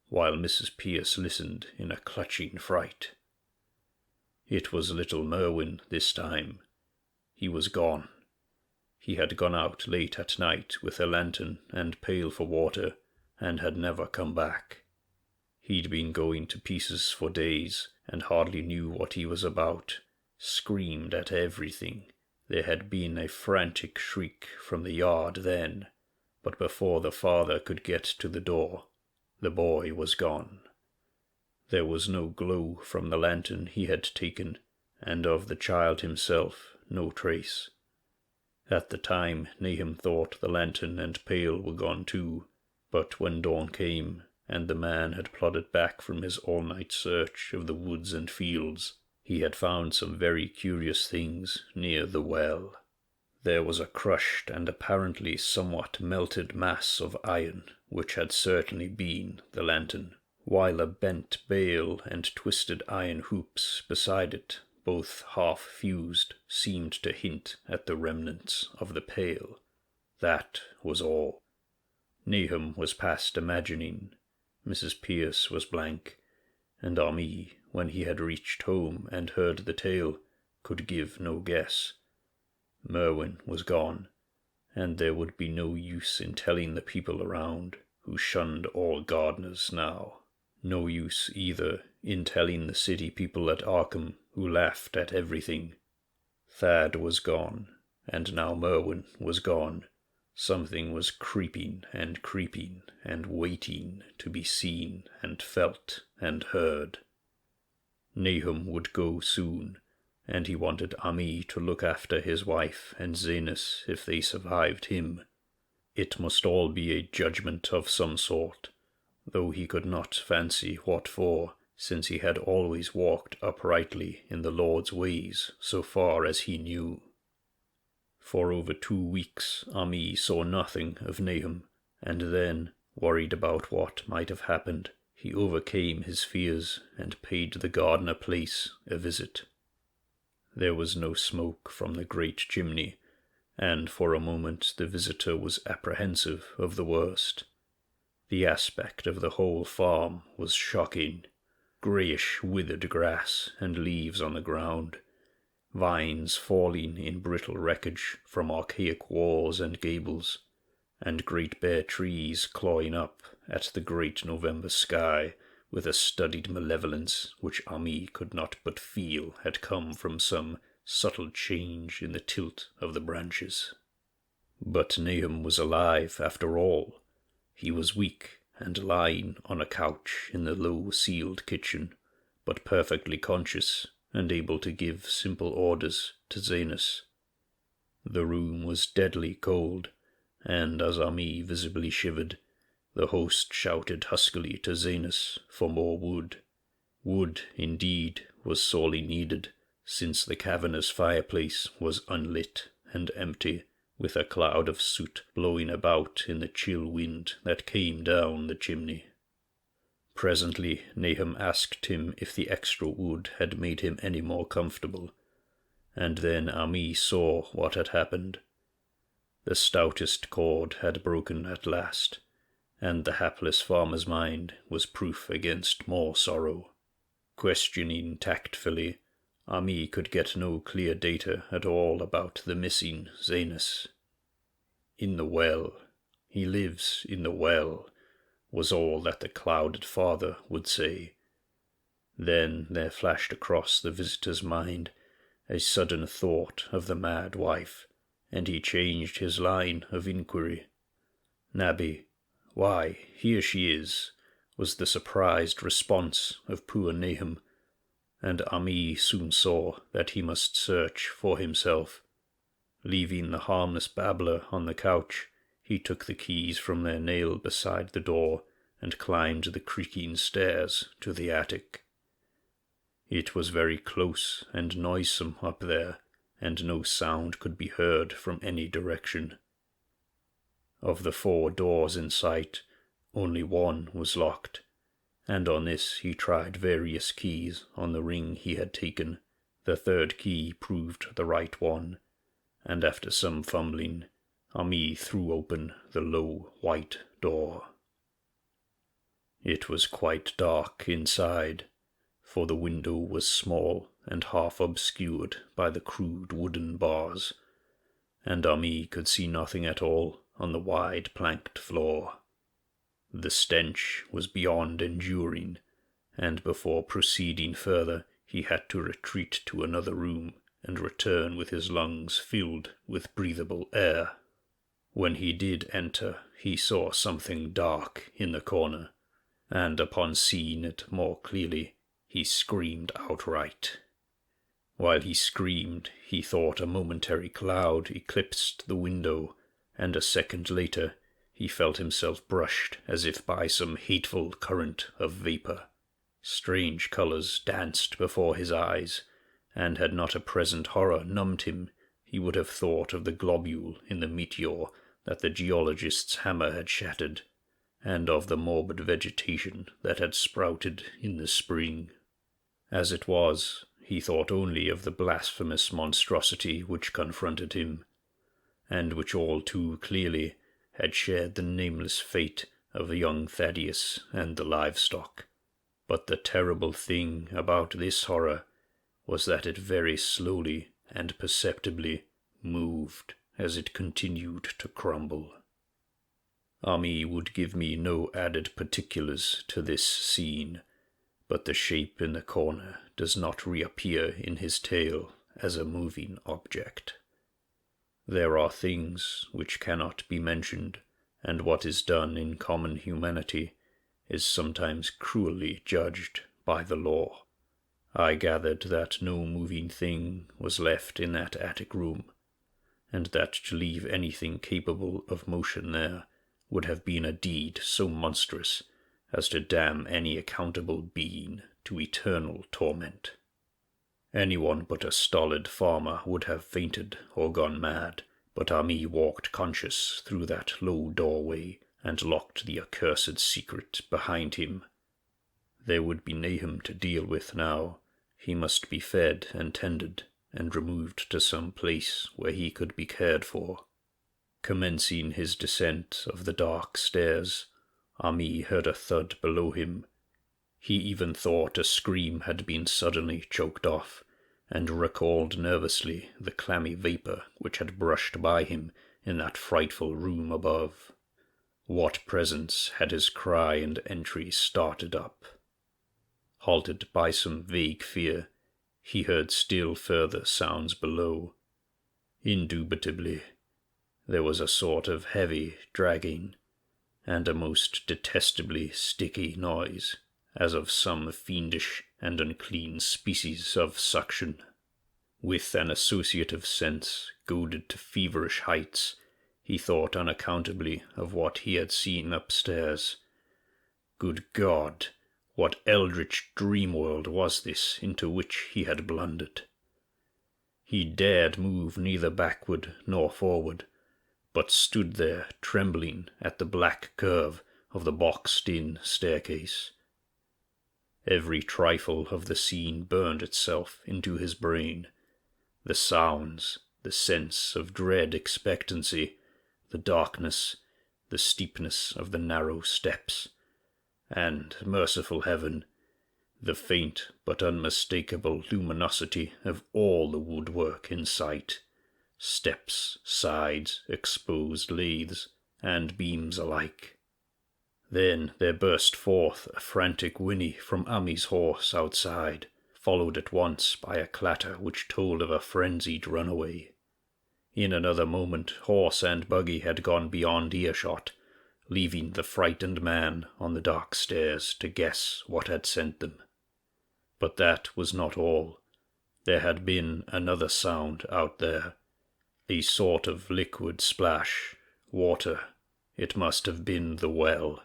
while Mrs. Pierce listened in a clutching fright. It was little Merwin this time. He was gone. He had gone out late at night with a lantern and pail for water, and had never come back. He'd been going to pieces for days, and hardly knew what he was about, screamed at everything. There had been a frantic shriek from the yard then, but before the father could get to the door, the boy was gone. There was no glow from the lantern he had taken, and of the child himself no trace. At the time Nahum thought the lantern and pail were gone too, but when dawn came, and the man had plodded back from his all-night search of the woods and fields, he had found some very curious things near the well. There was a crushed and apparently somewhat melted mass of iron, which had certainly been the lantern, while a bent bale and twisted iron hoops beside it, both half-fused, seemed to hint at the remnants of the pail. That was all. Nahum was past imagining. Mrs. Pierce was blank, and Ami, when he had reached home and heard the tale, could give no guess. Merwin was gone, and there would be no use in telling the people around, who shunned all gardeners now. No use, either, in telling the city people at Arkham, who laughed at everything. Thad was gone, and now Merwin was gone. Something was creeping and waiting to be seen and felt and heard. Nahum would go soon, and he wanted Ami to look after his wife and Zanus if they survived him. It must all be a judgment of some sort, though he could not fancy what for, since he had always walked uprightly in the Lord's ways so far as he knew. For over 2 weeks Ami saw nothing of Nahum, and then, worried about what might have happened, he overcame his fears and paid the gardener place a visit. There was no smoke from the great chimney, and for a moment the visitor was apprehensive of the worst. The aspect of the whole farm was shocking. Greyish withered grass and leaves on the ground, vines falling in brittle wreckage from archaic walls and gables, and great bare trees clawing up at the great November sky with a studied malevolence which Ami could not but feel had come from some subtle change in the tilt of the branches. But Nahum was alive after all. He was weak and lying on a couch in the low-ceiled kitchen, but perfectly conscious and able to give simple orders to Zanus. The room was deadly cold, and as Ami visibly shivered, the host shouted huskily to Zanus for more wood. Wood, indeed, was sorely needed, since the cavernous fireplace was unlit and empty, with a cloud of soot blowing about in the chill wind that came down the chimney. Presently Nahum asked him if the extra wood had made him any more comfortable, and then Ami saw what had happened. The stoutest cord had broken at last, and the hapless farmer's mind was proof against more sorrow. Questioning tactfully, Ami could get no clear data at all about the missing Zanus. In the well, he lives in the well, was all that the clouded father would say. Then there flashed across the visitor's mind a sudden thought of the mad wife, and he changed his line of inquiry. "Nabby, why, here she is," was the surprised response of poor Nahum, and Ami soon saw that he must search for himself. Leaving the harmless babbler on the couch, he took the keys from their nail beside the door and climbed the creaking stairs to the attic. It was very close and noisome up there, and no sound could be heard from any direction. Of the 4 doors in sight, only one was locked, and on this he tried various keys on the ring he had taken. The 3rd key proved the right one, and after some fumbling, Ami threw open the low white door. It was quite dark inside, for the window was small and half obscured by the crude wooden bars, and Ami could see nothing at all on the wide planked floor. The stench was beyond enduring, and before proceeding further he had to retreat to another room and return with his lungs filled with breathable air. When he did enter, he saw something dark in the corner, and upon seeing it more clearly, he screamed outright. While he screamed, he thought a momentary cloud eclipsed the window, and a second later he felt himself brushed as if by some hateful current of vapour. Strange colours danced before his eyes, and had not a present horror numbed him, he would have thought of the globule in the meteor that the geologist's hammer had shattered, and of the morbid vegetation that had sprouted in the spring. As it was, he thought only of the blasphemous monstrosity which confronted him, and which all too clearly had shared the nameless fate of young Thaddeus and the livestock. But the terrible thing about this horror was that it very slowly and perceptibly moved as it continued to crumble. Ami would give me no added particulars to this scene, but the shape in the corner does not reappear in his tale as a moving object. There are things which cannot be mentioned, and what is done in common humanity is sometimes cruelly judged by the law. I gathered that no moving thing was left in that attic room, and that to leave anything capable of motion there would have been a deed so monstrous as to damn any accountable being to eternal torment. Anyone but a stolid farmer would have fainted or gone mad, but Ami walked conscious through that low doorway and locked the accursed secret behind him. There would be Nahum to deal with now. He must be fed and tended, and removed to some place where he could be cared for. Commencing his descent of the dark stairs, Ami heard a thud below him. He even thought a scream had been suddenly choked off, and recalled nervously the clammy vapour which had brushed by him in that frightful room above. What presence had his cry and entry started up? Halted by some vague fear, he heard still further sounds below. Indubitably, There was a sort of heavy dragging, and a most detestably sticky noise, as of some fiendish and unclean species of suction. With an associative sense goaded to feverish heights, he thought unaccountably of what he had seen upstairs. Good God, what eldritch dream world was this into which he had blundered? He dared move neither backward nor forward, but stood there trembling at the black curve of the boxed-in staircase. Every trifle of the scene burned itself into his brain. The sounds, the sense of dread expectancy, the darkness, the steepness of the narrow steps, and, merciful heaven, the faint but unmistakable luminosity of all the woodwork in sight, steps, sides, exposed lathes, and beams alike. Then there burst forth a frantic whinny from Ammy's horse outside, followed at once by a clatter which told of a frenzied runaway. In another moment horse and buggy had gone beyond earshot, leaving the frightened man on the dark stairs to guess what had sent them. But that was not all. There had been another sound out there, a sort of liquid splash, water. It must have been the well.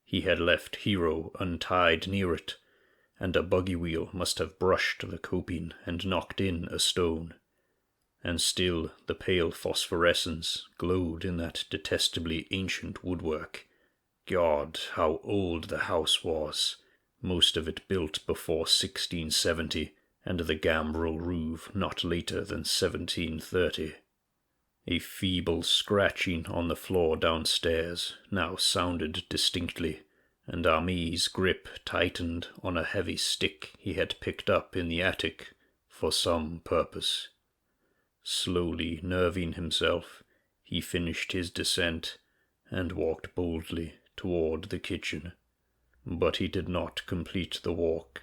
He had left Hero untied near it, and a buggy wheel must have brushed the coping and knocked in a stone. And still the pale phosphorescence glowed in that detestably ancient woodwork. God, how old the house was! Most of it built before 1670, and the gambrel roof not later than 1730. A feeble scratching on the floor downstairs now sounded distinctly, and Army's grip tightened on a heavy stick he had picked up in the attic for some purpose. Slowly nerving himself, he finished his descent and walked boldly toward the kitchen. But he did not complete the walk,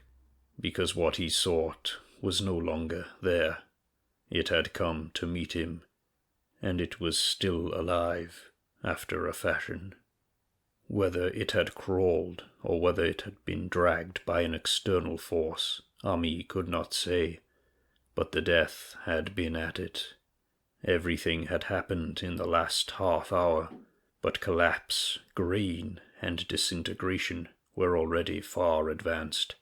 because what he sought was no longer there. It had come to meet him, and it was still alive, after a fashion. Whether it had crawled, or whether it had been dragged by an external force, Ami could not say, but the death had been at it. Everything had happened in the last half hour, but collapse, graying, and disintegration were already far advanced.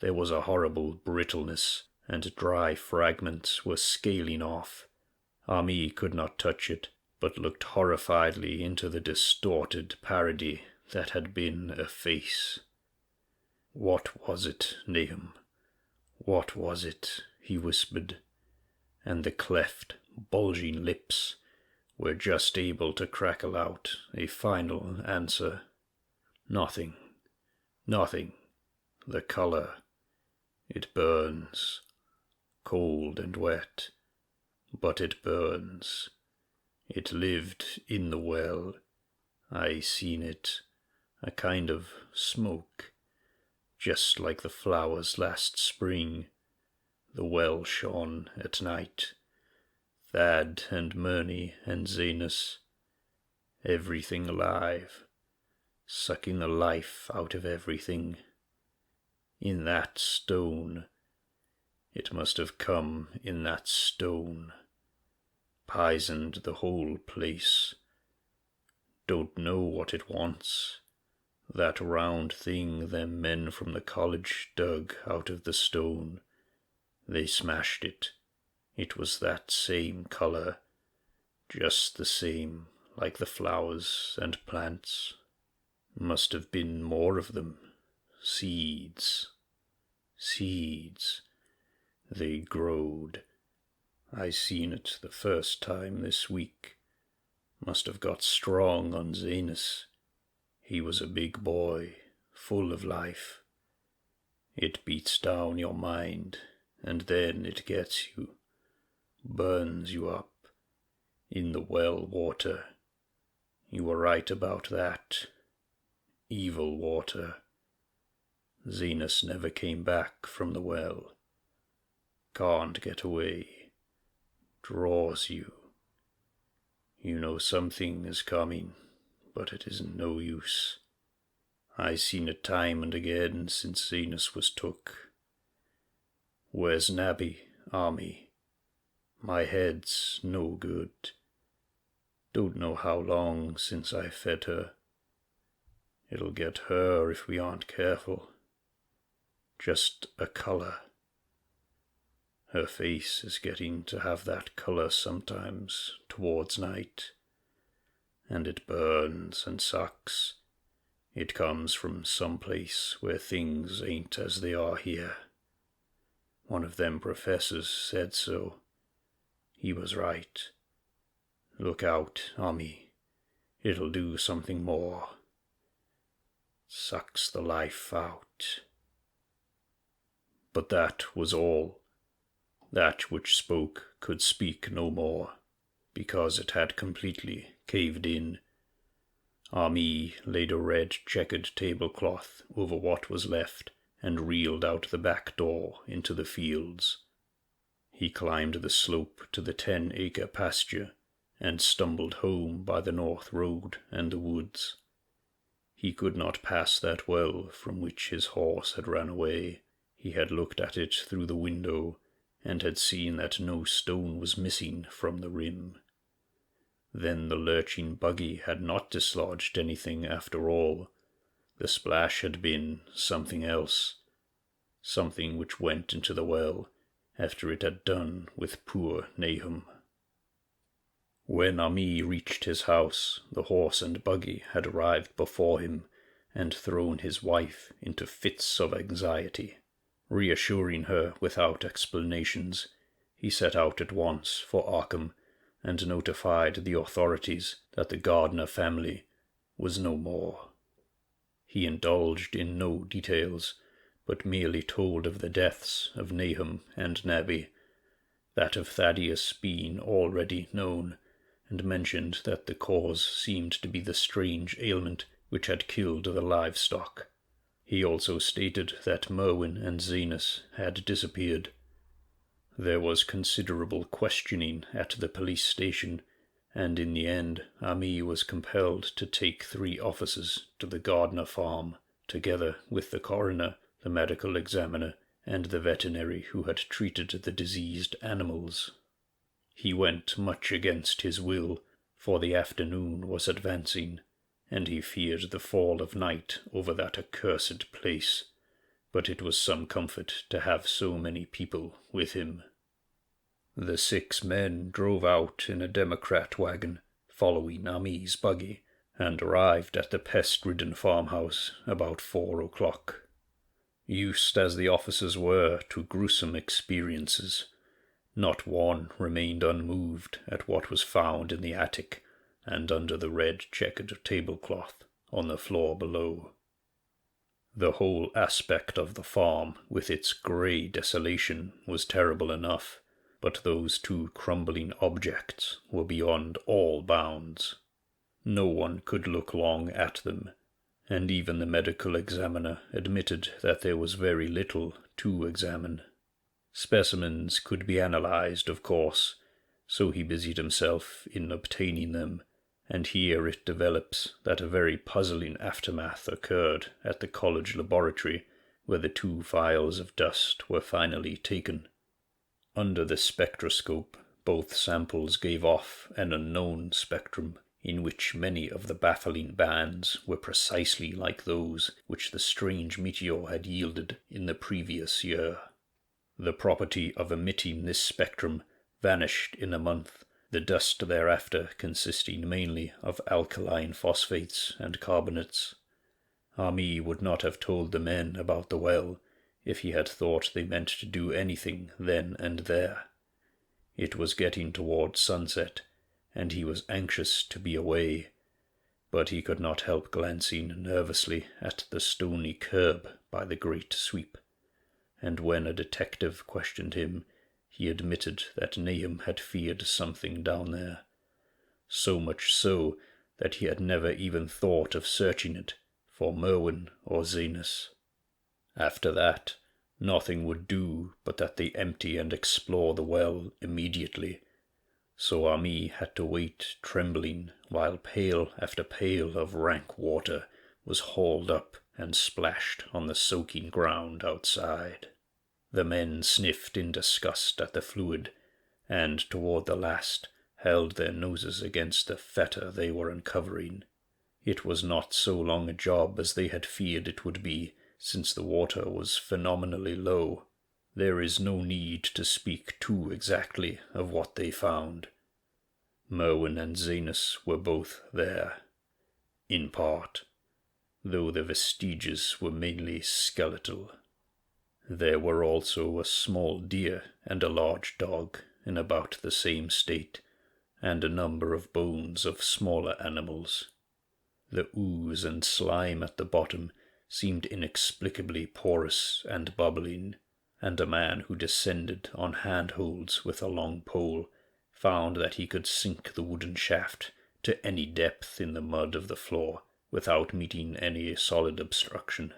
There was a horrible brittleness, and dry fragments were scaling off. Ami could not touch it, but looked horrifiedly into the distorted parody that had been a face. What was it, Nahum? What was it? He whispered, and the cleft, bulging lips were just able to crackle out a final answer. Nothing. Nothing. The color. It burns. Cold and wet. But it burns. It lived in the well. I seen it. A kind of smoke. Just like the flowers last spring. The well shone at night. Thad and Murney and Zanus. Everything alive. Sucking the life out of everything. In that stone. It must have come in that stone. Poisoned the whole place. Don't know what it wants. That round thing them men from the college dug out of the stone. They smashed it. It was that same color. Just the same, like the flowers and plants. Must have been more of them. Seeds. Seeds. They growed. I seen it the first time this week. Must have got strong on Zanus. He was a big boy, full of life. It beats down your mind, and then it gets you, burns you up, in the well water. You were right about that. Evil water. Zanus never came back from the well. Can't get away. Draws you. You know something is coming, but it isn't no use. I seen it time and again since Zenas was took. Where's Nabby, Army? My head's no good. Don't know how long since I fed her. It'll get her if we aren't careful. Just a colour. Her face is getting to have that colour sometimes towards night, and it burns and sucks. It comes from some place where things ain't as they are here. One of them professors said so. He was right. Look out, Ami. It'll do something more. Sucks the life out. But that was all. That which spoke could speak no more, because it had completely caved in. Ami laid a red checkered tablecloth over what was left and reeled out the back door into the fields. He climbed the slope to the 10-acre pasture and stumbled home by the north road and the woods. He could not pass that well from which his horse had ran away. He had looked at it through the window and had seen that no stone was missing from the rim. Then the lurching buggy had not dislodged anything after all. The splash had been something else, something which went into the well after it had done with poor Nahum. When Ami reached his house, the horse and buggy had arrived before him and thrown his wife into fits of anxiety. Reassuring her without explanations, he set out at once for Arkham and notified the authorities that the Gardner family was no more. He indulged in no details, but merely told of the deaths of Nahum and Nabby, that of Thaddeus being already known, and mentioned that the cause seemed to be the strange ailment which had killed the livestock. He also stated that Merwin and Zenas had disappeared. There was considerable questioning at the police station, and in the end Ami was compelled to take 3 officers to the Gardner farm, together with the coroner, the medical examiner, and the veterinary who had treated the diseased animals. He went much against his will, for the afternoon was advancing, and he feared the fall of night over that accursed place, but it was some comfort to have so many people with him. The 6 men drove out in a Democrat wagon, following Ami's buggy, and arrived at the pest-ridden farmhouse about 4 o'clock. Used as the officers were to gruesome experiences, not one remained unmoved at what was found in the attic and under the red checkered tablecloth on the floor below. The whole aspect of the farm, with its grey desolation, was terrible enough, but those 2 crumbling objects were beyond all bounds. No one could look long at them, and even the medical examiner admitted that there was very little to examine. Specimens could be analyzed, of course, so he busied himself in obtaining them, and here it develops that a very puzzling aftermath occurred at the college laboratory where the 2 phials of dust were finally taken. Under the spectroscope, both samples gave off an unknown spectrum, in which many of the baffling bands were precisely like those which the strange meteor had yielded in the previous year. The property of emitting this spectrum vanished in a month, the dust thereafter consisting mainly of alkaline phosphates and carbonates. Ami would not have told the men about the well if he had thought they meant to do anything then and there. It was getting toward sunset, and he was anxious to be away, but he could not help glancing nervously at the stony curb by the great sweep, and when a detective questioned him, he admitted that Nahum had feared something down there, so much so that he had never even thought of searching it for Merwin or Zenas. After that, nothing would do but that they empty and explore the well immediately. So Ami had to wait trembling while pail after pail of rank water was hauled up and splashed on the soaking ground outside. The men sniffed in disgust at the fluid, and toward the last held their noses against the fetor they were uncovering. It was not so long a job as they had feared it would be, since the water was phenomenally low. There is no need to speak too exactly of what they found. Merwin and Zanus were both there, in part, though the vestiges were mainly skeletal. There were also a small deer and a large dog in about the same state, and a number of bones of smaller animals. The ooze and slime at the bottom seemed inexplicably porous and bubbling, and a man who descended on handholds with a long pole found that he could sink the wooden shaft to any depth in the mud of the floor without meeting any solid obstruction.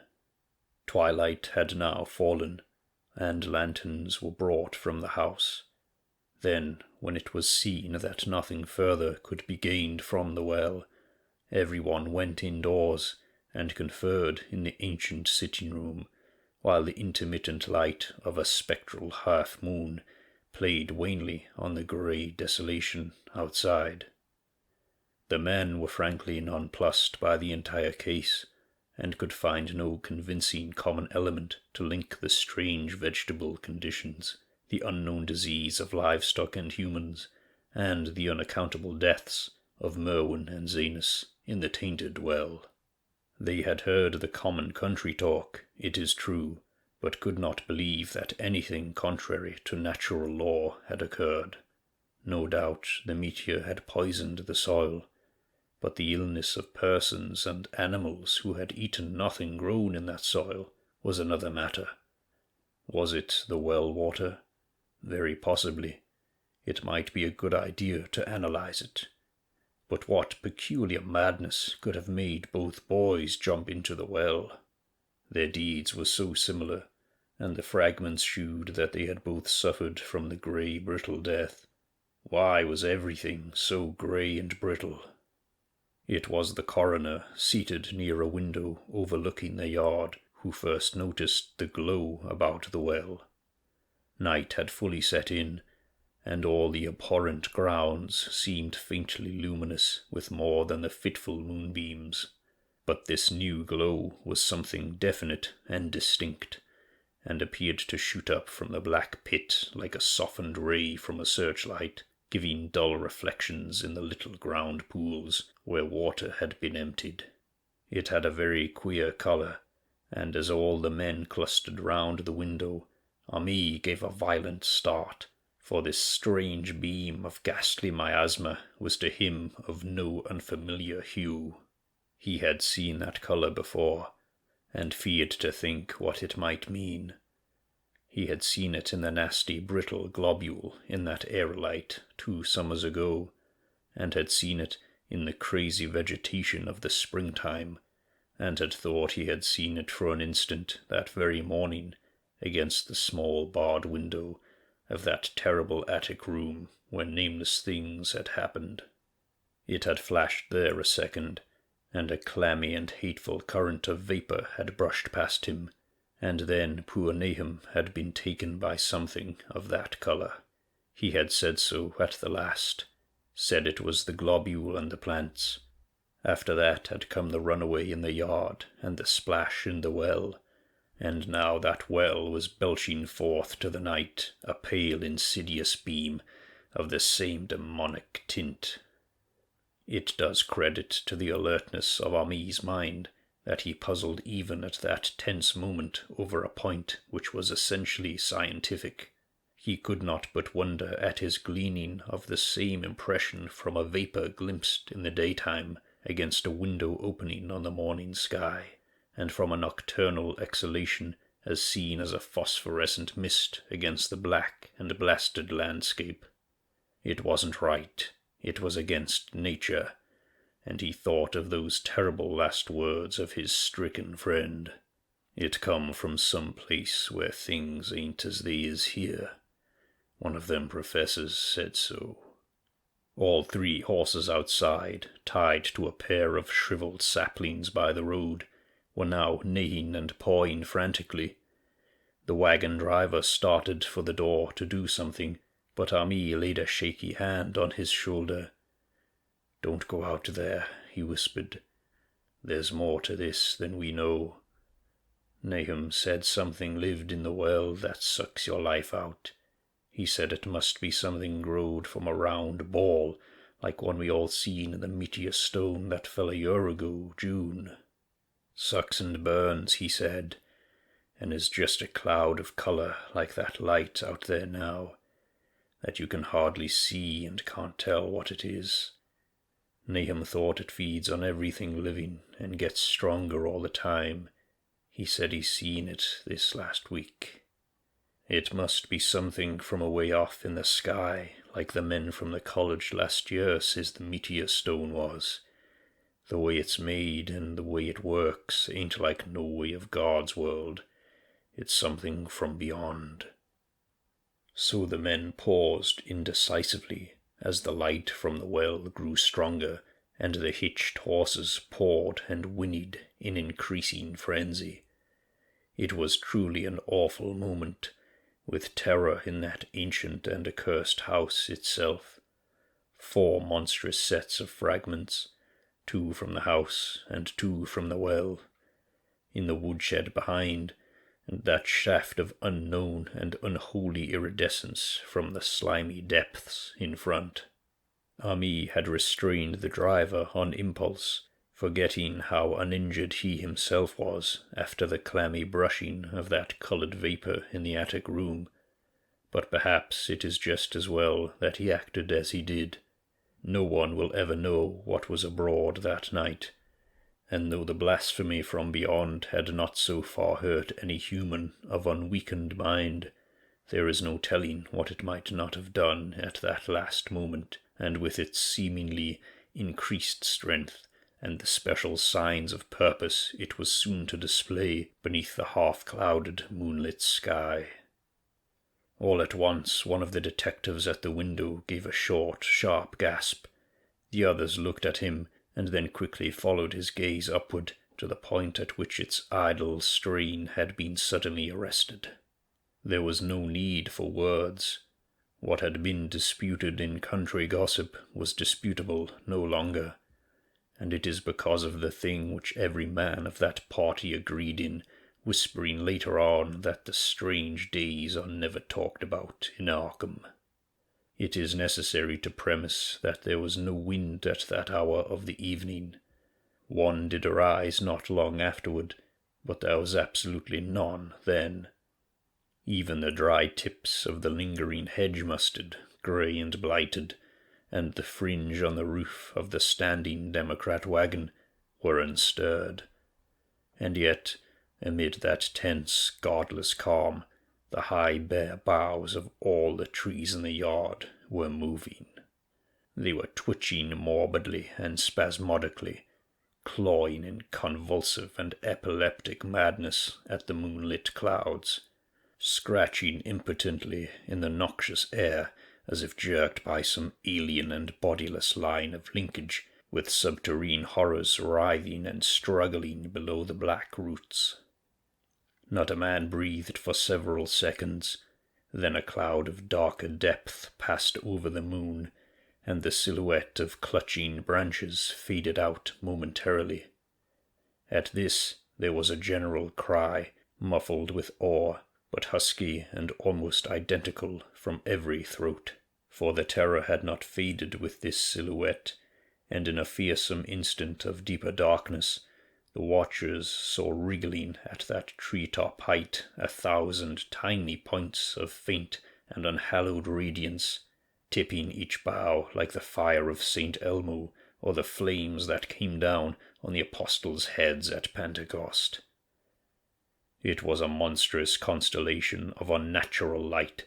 Twilight had now fallen, and lanterns were brought from the house. Then, when it was seen that nothing further could be gained from the well, everyone went indoors and conferred in the ancient sitting-room, while the intermittent light of a spectral half-moon played wanly on the grey desolation outside. The men were frankly nonplussed by the entire case, and could find no convincing common element to link the strange vegetable conditions, the unknown disease of livestock and humans, and the unaccountable deaths of Merwin and Zanus in the tainted well. They had heard the common country talk, it is true, but could not believe that anything contrary to natural law had occurred. No doubt the meteor had poisoned the soil, but the illness of persons and animals who had eaten nothing grown in that soil was another matter. Was it the well water? Very possibly. It might be a good idea to analyze it. But what peculiar madness could have made both boys jump into the well? Their deeds were so similar, and the fragments shewed that they had both suffered from the grey, brittle death. Why was everything so grey and brittle? It was the coroner, seated near a window overlooking the yard, who first noticed the glow about the well. Night had fully set in, and all the abhorrent grounds seemed faintly luminous with more than the fitful moonbeams. But this new glow was something definite and distinct, and appeared to shoot up from the black pit like a softened ray from a searchlight, giving dull reflections in the little ground pools where water had been emptied. It had a very queer colour, and as all the men clustered round the window, Ami gave a violent start, for this strange beam of ghastly miasma was to him of no unfamiliar hue. He had seen that colour before, and feared to think what it might mean. He had seen it in the nasty brittle globule in that aerolite 2 summers ago, and had seen it in the crazy vegetation of the springtime, and had thought he had seen it for an instant that very morning against the small barred window of that terrible attic room where nameless things had happened. It had flashed there a second, and a clammy and hateful current of vapour had brushed past him, and then poor Nahum had been taken by something of that colour. He had said so at the last, said it was the globule and the plants. After that had come the runaway in the yard and the splash in the well, and now that well was belching forth to the night a pale insidious beam of the same demonic tint. It does credit to the alertness of Ami's mind that he puzzled even at that tense moment over a point which was essentially scientific. He could not but wonder at his gleaning of the same impression from a vapour glimpsed in the daytime against a window opening on the morning sky, and from a nocturnal exhalation as seen as a phosphorescent mist against the black and blasted landscape. It wasn't right. It was against nature, and he thought of those terrible last words of his stricken friend. It come from some place where things ain't as they is here. One of them professors said so. All 3 horses outside, tied to a pair of shriveled saplings by the road, were now neighing and pawing frantically. The wagon driver started for the door to do something, but Ami laid a shaky hand on his shoulder. "Don't go out there," he whispered. "There's more to this than we know. Nahum said something lived in the well that sucks your life out. He said it must be something growed from a round ball, like one we all seen in the meteor stone that fell a year ago, June. Sucks and burns, he said, and is just a cloud of colour like that light out there now, that you can hardly see and can't tell what it is. Nahum thought it feeds on everything living and gets stronger all the time. He said he's seen it this last week. It must be something from away off in the sky, like the men from the college last year says the meteor stone was. The way it's made and the way it works ain't like no way of God's world. It's something from beyond." So the men paused indecisively as the light from the well grew stronger and the hitched horses pawed and whinnied in increasing frenzy. It was truly an awful moment, with terror in that ancient and accursed house itself. 4 monstrous sets of fragments, 2 from the house and 2 from the well, in the woodshed behind, and that shaft of unknown and unholy iridescence from the slimy depths in front. Ami had restrained the driver on impulse, forgetting how uninjured he himself was after the clammy brushing of that coloured vapour in the attic room, but perhaps it is just as well that he acted as he did. No one will ever know what was abroad that night, and though the blasphemy from beyond had not so far hurt any human of unweakened mind, there is no telling what it might not have done at that last moment, and with its seemingly increased strength, and the special signs of purpose it was soon to display beneath the half-clouded, moonlit sky. All at once one of the detectives at the window gave a short, sharp gasp. The others looked at him, and then quickly followed his gaze upward to the point at which its idle strain had been suddenly arrested. There was no need for words. What had been disputed in country gossip was disputable no longer, and it is because of the thing which every man of that party agreed in, whispering later on that the strange days are never talked about in Arkham. It is necessary to premise that there was no wind at that hour of the evening. One did arise not long afterward, but there was absolutely none then. Even the dry tips of the lingering hedge mustard, grey and blighted, and the fringe on the roof of the standing Democrat wagon were unstirred. And yet, amid that tense, godless calm, the high bare boughs of all the trees in the yard were moving. They were twitching morbidly and spasmodically, clawing in convulsive and epileptic madness at the moonlit clouds, scratching impotently in the noxious air as if jerked by some alien and bodiless line of linkage with subterrene horrors writhing and struggling below the black roots. Not a man breathed for several seconds. Then a cloud of darker depth passed over the moon, and the silhouette of clutching branches faded out momentarily. At this there was a general cry, muffled with awe, but husky and almost identical from every throat, for the terror had not faded with this silhouette, and in a fearsome instant of deeper darkness, the watchers saw wriggling at that tree-top height 1,000 tiny points of faint and unhallowed radiance, tipping each bough like the fire of St. Elmo or the flames that came down on the apostles' heads at Pentecost. It was a monstrous constellation of unnatural light,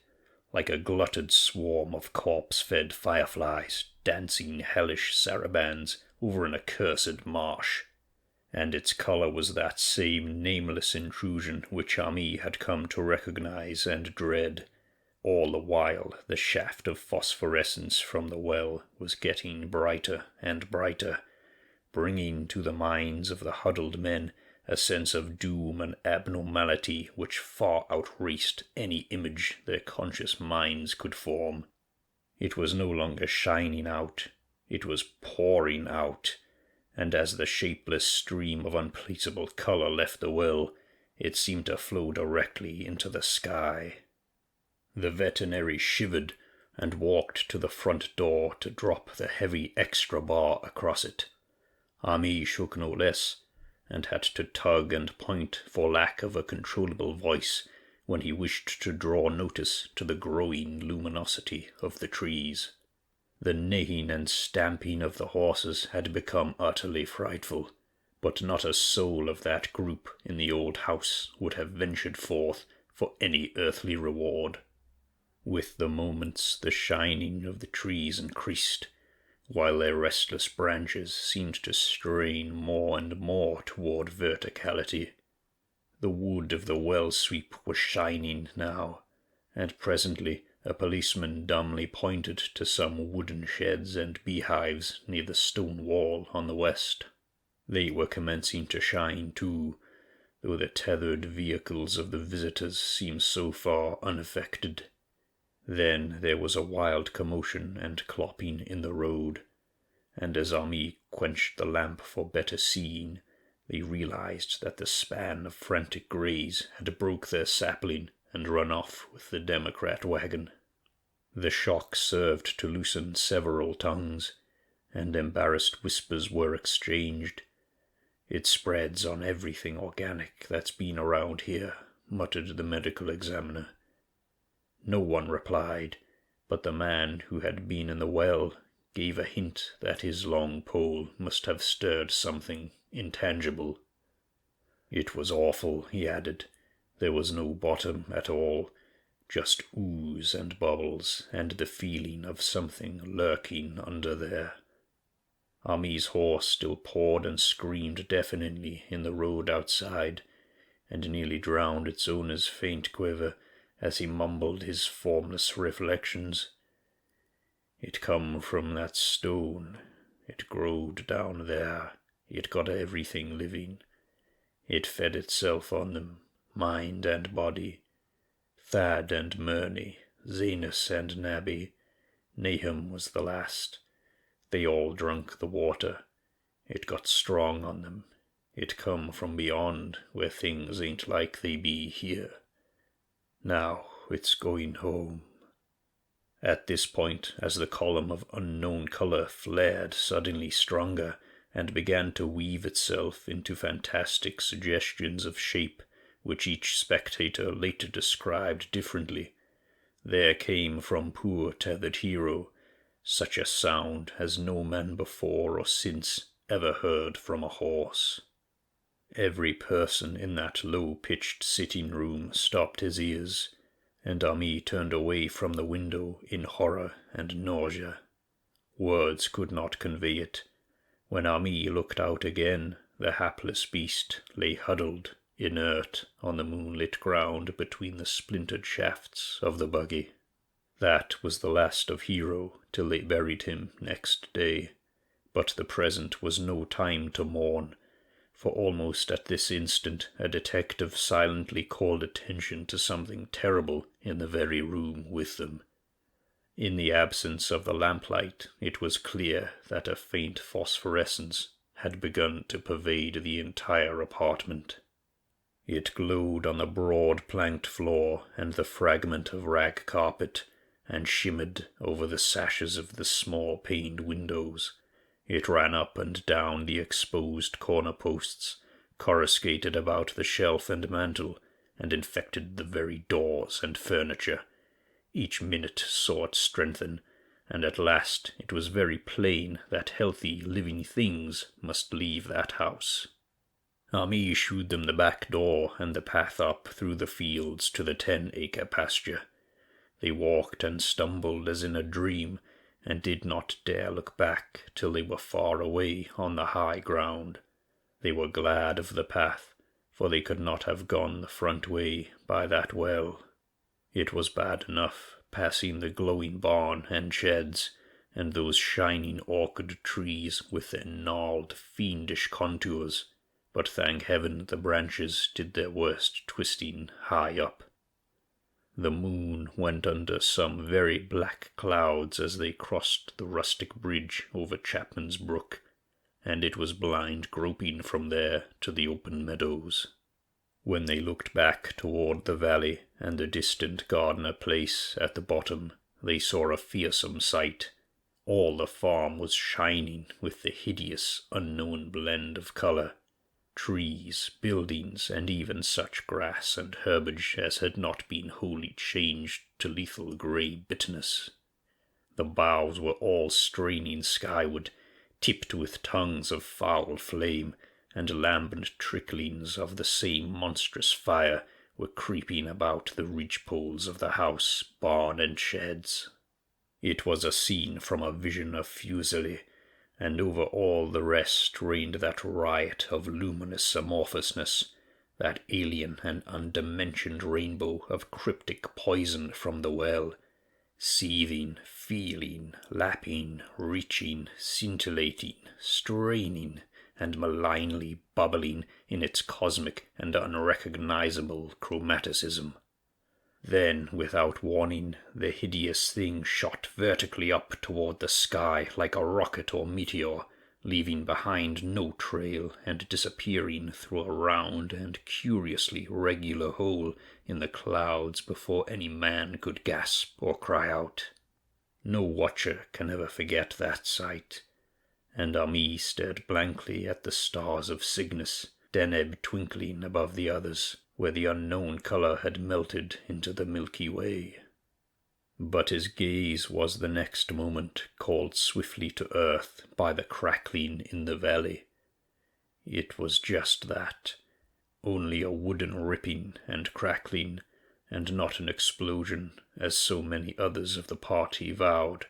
like a glutted swarm of corpse-fed fireflies dancing hellish sarabands over an accursed marsh. And its colour was that same nameless intrusion which Ami had come to recognize and dread, All the while the shaft of phosphorescence from the well was getting brighter and brighter, bringing to the minds of the huddled men a sense of doom and abnormality which far outraced any image their conscious minds could form. It was no longer shining out, it was pouring out, and as the shapeless stream of unplaceable colour left the well, it seemed to flow directly into the sky. The veterinary shivered and walked to the front door to drop the heavy extra bar across it. Ami shook no less, and had to tug and point for lack of a controllable voice when he wished to draw notice to the growing luminosity of the trees. The neighing and stamping of the horses had become utterly frightful, but not a soul of that group in the old house would have ventured forth for any earthly reward. With the moments the shining of the trees increased, while their restless branches seemed to strain more and more toward verticality. The wood of the well sweep was shining now, and presently a policeman dumbly pointed to some wooden sheds and beehives near the stone wall on the west. They were commencing to shine too, though the tethered vehicles of the visitors seemed so far unaffected. Then there was a wild commotion and clopping in the road, and as Ami quenched the lamp for better seeing, they realized that the span of frantic greys had broke their sapling and run off with the Democrat wagon. The shock served to loosen several tongues, and embarrassed whispers were exchanged. "It spreads on everything organic that's been around here," muttered the medical examiner. No one replied, but the man who had been in the well gave a hint that his long pole must have stirred something intangible. "It was awful," he added. "There was no bottom at all, just ooze and bubbles, and the feeling of something lurking under there." Ami's horse still pawed and screamed deafeningly in the road outside, and nearly drowned its owner's faint quiver as he mumbled his formless reflections. "It come from that stone. It growed down there. It got everything living. It fed itself on them, mind and body. Thad and Murney, Zanus and Nabby. Nahum was the last. They all drunk the water. It got strong on them. It come from beyond, where things ain't like they be here. Now it's going home." At this point, as the column of unknown color flared suddenly stronger and began to weave itself into fantastic suggestions of shape which each spectator later described differently, there came from poor tethered hero such a sound as no man before or since ever heard from a horse. Every person in that low-pitched sitting-room stopped his ears, and Ami turned away from the window in horror and nausea. Words could not convey it. When Ami looked out again, the hapless beast lay huddled, inert, on the moonlit ground between the splintered shafts of the buggy. That was the last of Hero till they buried him next day, but the present was no time to mourn, for almost at this instant a detective silently called attention to something terrible in the very room with them. In the absence of the lamplight, it was clear that a faint phosphorescence had begun to pervade the entire apartment. It glowed on the broad planked floor and the fragment of rag carpet, and shimmered over the sashes of the small paned windows. It ran up and down the exposed corner posts, coruscated about the shelf and mantel, and infected the very doors and furniture. Each minute saw it strengthen, and at last it was very plain that healthy living things must leave that house. Ami shewed them the back door and the path up through the fields to the 10-acre pasture. They walked and stumbled as in a dream, and did not dare look back till they were far away on the high ground. They were glad of the path, for they could not have gone the front way by that well. It was bad enough, passing the glowing barn and sheds, and those shining orchid trees with their gnarled, fiendish contours, but thank heaven the branches did their worst twisting high up. The moon went under some very black clouds as they crossed the rustic bridge over Chapman's Brook, and it was blind groping from there to the open meadows. When they looked back toward the valley and the distant Gardner Place at the bottom, they saw a fearsome sight. All the farm was shining with the hideous, unknown blend of colour. Trees, buildings, and even such grass and herbage as had not been wholly changed to lethal grey bitterness. The boughs were all straining skyward, tipped with tongues of foul flame, and lambent tricklings of the same monstrous fire were creeping about the ridge-poles of the house, barn, and sheds. It was a scene from a vision of Fuseli, and over all the rest reigned that riot of luminous amorphousness, that alien and undimensioned rainbow of cryptic poison from the well, seething, feeling, lapping, reaching, scintillating, straining, and malignly bubbling in its cosmic and unrecognizable chromaticism. Then, without warning, the hideous thing shot vertically up toward the sky like a rocket or meteor, leaving behind no trail and disappearing through a round and curiously regular hole in the clouds before any man could gasp or cry out. No watcher can ever forget that sight, and Ami stared blankly at the stars of Cygnus, Deneb twinkling above the others, where the unknown colour had melted into the Milky Way. But his gaze was the next moment called swiftly to earth by the crackling in the valley. It was just that, only a wooden ripping and crackling, and not an explosion, as so many others of the party vowed.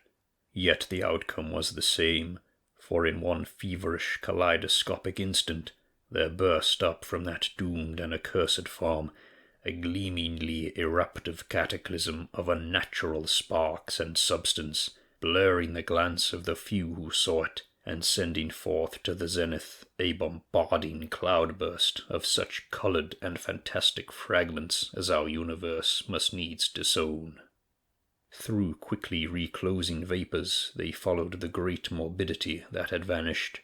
Yet the outcome was the same, for in one feverish kaleidoscopic instant there burst up from that doomed and accursed farm a gleamingly eruptive cataclysm of unnatural sparks and substance, blurring the glance of the few who saw it, and sending forth to the zenith a bombarding cloudburst of such coloured and fantastic fragments as our universe must needs disown. Through quickly reclosing vapours they followed the great morbidity that had vanished,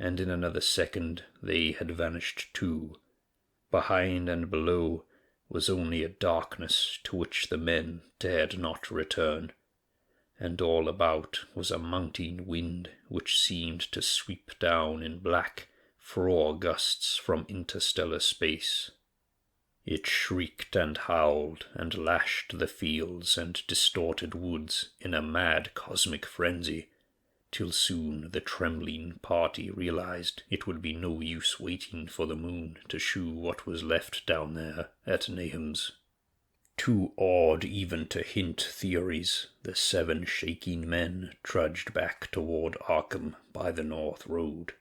and in another second they had vanished too. Behind and below was only a darkness to which the men dared not return, and all about was a mounting wind which seemed to sweep down in black froth gusts from interstellar space. It shrieked and howled and lashed the fields and distorted woods in a mad cosmic frenzy, till soon the trembling party realized it would be no use waiting for the moon to shew what was left down there at Nahum's. Too awed even to hint theories, the 7 shaking men trudged back toward Arkham by the north road.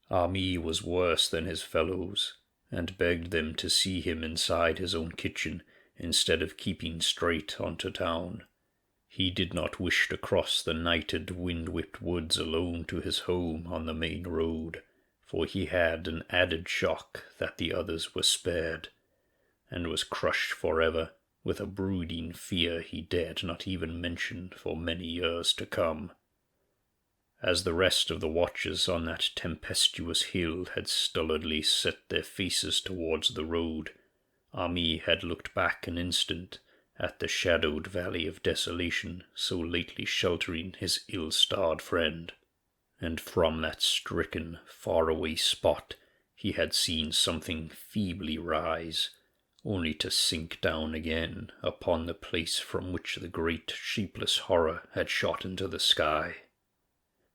Ami was worse than his fellows, and begged them to see him inside his own kitchen instead of keeping straight on to town. He did not wish to cross the nighted, wind-whipped woods alone to his home on the main road, for he had an added shock that the others were spared, and was crushed forever with a brooding fear he dared not even mention for many years to come. As the rest of the watchers on that tempestuous hill had stolidly set their faces towards the road, Ami had looked back an instant at the shadowed valley of desolation so lately sheltering his ill-starred friend, and from that stricken, far-away spot he had seen something feebly rise, only to sink down again upon the place from which the great shapeless horror had shot into the sky.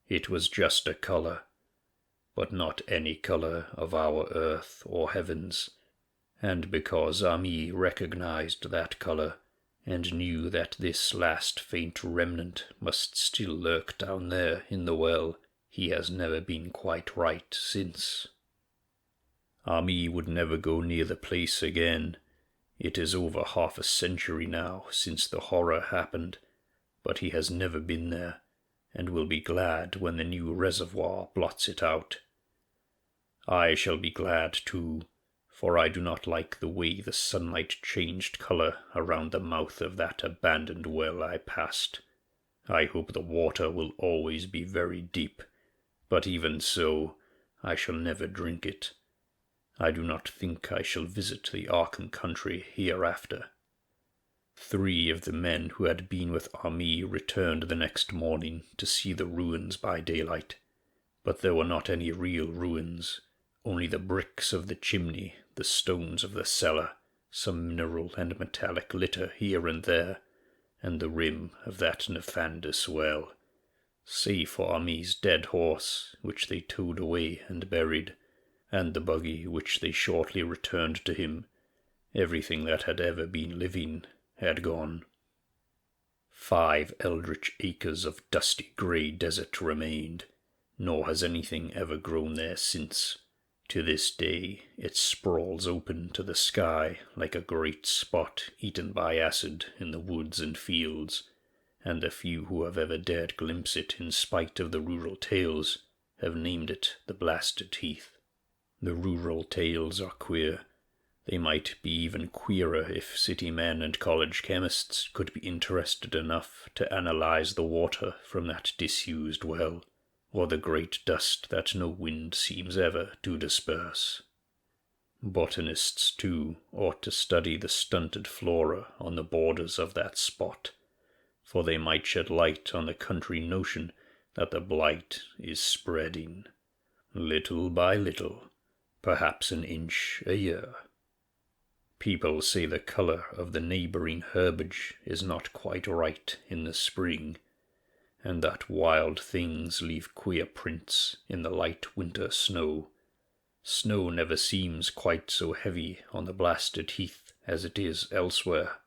It was just a colour, but not any colour of our earth or heavens, and because Ami recognized that colour, and knew that this last faint remnant must still lurk down there in the well, he has never been quite right since. Ami would never go near the place again. It is over half a century now since the horror happened, but he has never been there, and will be glad when the new reservoir blots it out. I shall be glad too, for I do not like the way the sunlight changed colour around the mouth of that abandoned well I passed. I hope the water will always be very deep, but even so, I shall never drink it. I do not think I shall visit the Arkham country hereafter. 3 of the men who had been with Ami returned the next morning to see the ruins by daylight, but there were not any real ruins, only the bricks of the chimney, the stones of the cellar, some mineral and metallic litter here and there, and the rim of that nefandous well, save for Ami's dead horse, which they towed away and buried, and the buggy which they shortly returned to him. Everything that had ever been living had gone. 5 eldritch acres of dusty grey desert remained, nor has anything ever grown there since. To this day it sprawls open to the sky like a great spot eaten by acid in the woods and fields, and the few who have ever dared glimpse it in spite of the rural tales have named it the Blasted Heath. The rural tales are queer. They might be even queerer if city men and college chemists could be interested enough to analyze the water from that disused well, or the great dust that no wind seems ever to disperse. Botanists, too, ought to study the stunted flora on the borders of that spot, for they might shed light on the country notion that the blight is spreading, little by little, perhaps an inch a year. People say the colour of the neighbouring herbage is not quite right in the spring, and that wild things leave queer prints in the light winter snow. Snow never seems quite so heavy on the Blasted Heath as it is elsewhere.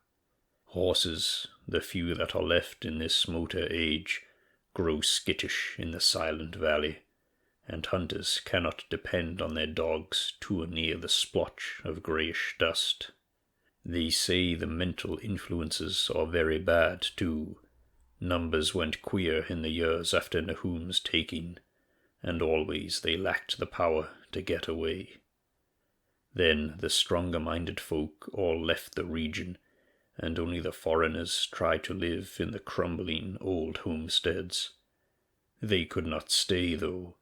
Horses, the few that are left in this motor age, grow skittish in the silent valley, and hunters cannot depend on their dogs too near the splotch of greyish dust. They say the mental influences are very bad too. Numbers went queer in the years after Nahum's taking, and always they lacked the power to get away. Then the stronger-minded folk all left the region, and only the foreigners tried to live in the crumbling old homesteads. They could not stay, though,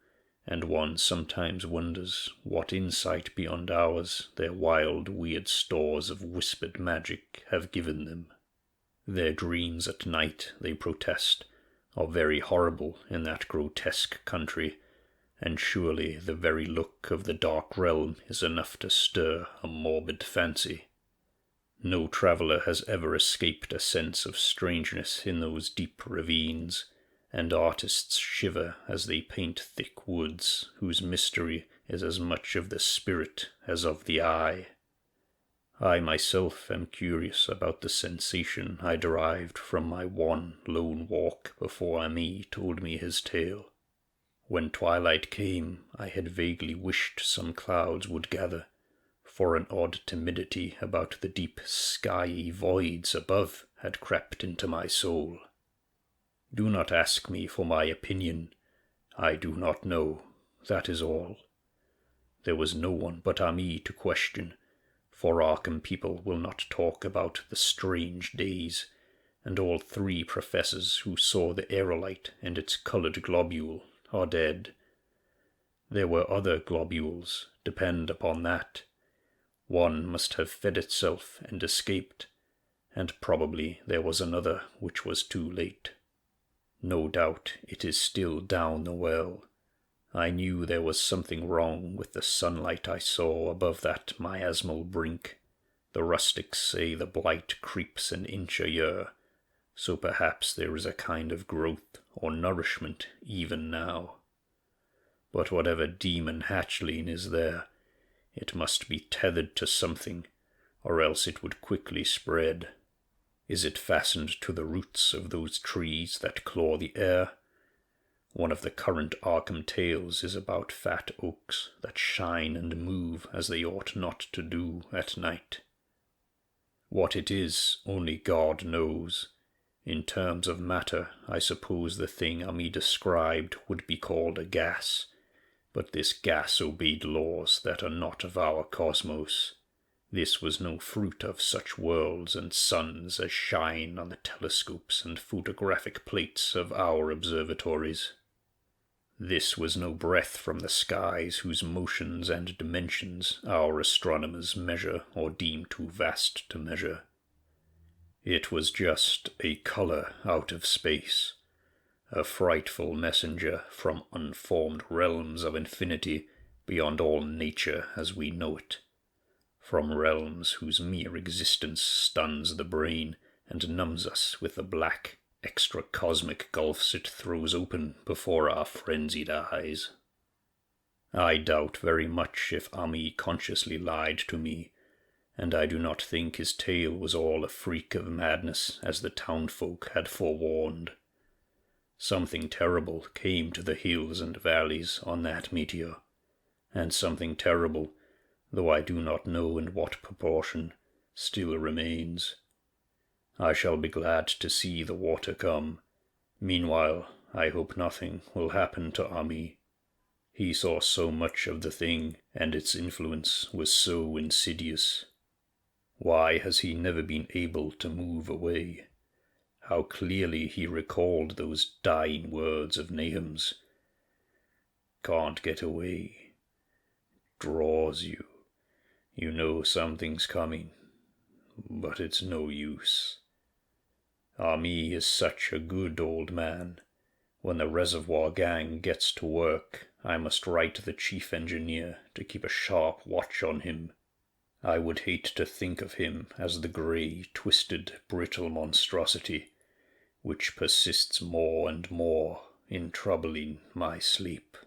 and one sometimes wonders what insight beyond ours their wild, weird stores of whispered magic have given them. Their dreams at night, they protest, are very horrible in that grotesque country, and surely the very look of the dark realm is enough to stir a morbid fancy. No traveller has ever escaped a sense of strangeness in those deep ravines, and artists shiver as they paint thick woods whose mystery is as much of the spirit as of the eye. I myself am curious about the sensation I derived from my one lone walk before Ami told me his tale. When twilight came, I had vaguely wished some clouds would gather, for an odd timidity about the deep skyey voids above had crept into my soul. Do not ask me for my opinion. I do not know, that is all. There was no one but Ami to question, for Arkham people will not talk about the strange days, and all 3 professors who saw the aerolite and its coloured globule are dead. There were other globules, depend upon that. One must have fed itself and escaped, and probably there was another which was too late. No doubt it is still down the well. I knew there was something wrong with the sunlight I saw above that miasmal brink. The rustics say the blight creeps an inch a year, so perhaps there is a kind of growth or nourishment even now. But whatever demon hatchling is there, it must be tethered to something, or else it would quickly spread. Is it fastened to the roots of those trees that claw the air? One of the current Arkham tales is about fat oaks that shine and move as they ought not to do at night. What it is, only God knows. In terms of matter, I suppose the thing Ami described would be called a gas, but this gas obeyed laws that are not of our cosmos. This was no fruit of such worlds and suns as shine on the telescopes and photographic plates of our observatories. This was no breath from the skies whose motions and dimensions our astronomers measure or deem too vast to measure. It was just a color out of space, a frightful messenger from unformed realms of infinity beyond all nature as we know it, from realms whose mere existence stuns the brain and numbs us with the black, extra-cosmic gulfs it throws open before our frenzied eyes. I doubt very much if Ami consciously lied to me, and I do not think his tale was all a freak of madness as the townfolk had forewarned. Something terrible came to the hills and valleys on that meteor, and something terrible, though I do not know in what proportion, still remains. I shall be glad to see the water come. Meanwhile, I hope nothing will happen to Ami. He saw so much of the thing, and its influence was so insidious. Why has he never been able to move away? How clearly he recalled those dying words of Nahum's. Can't get away. Draws you. You know something's coming, but it's no use. Ami is such a good old man. When the reservoir gang gets to work, I must write the chief engineer to keep a sharp watch on him. I would hate to think of him as the grey, twisted, brittle monstrosity, which persists more and more in troubling my sleep.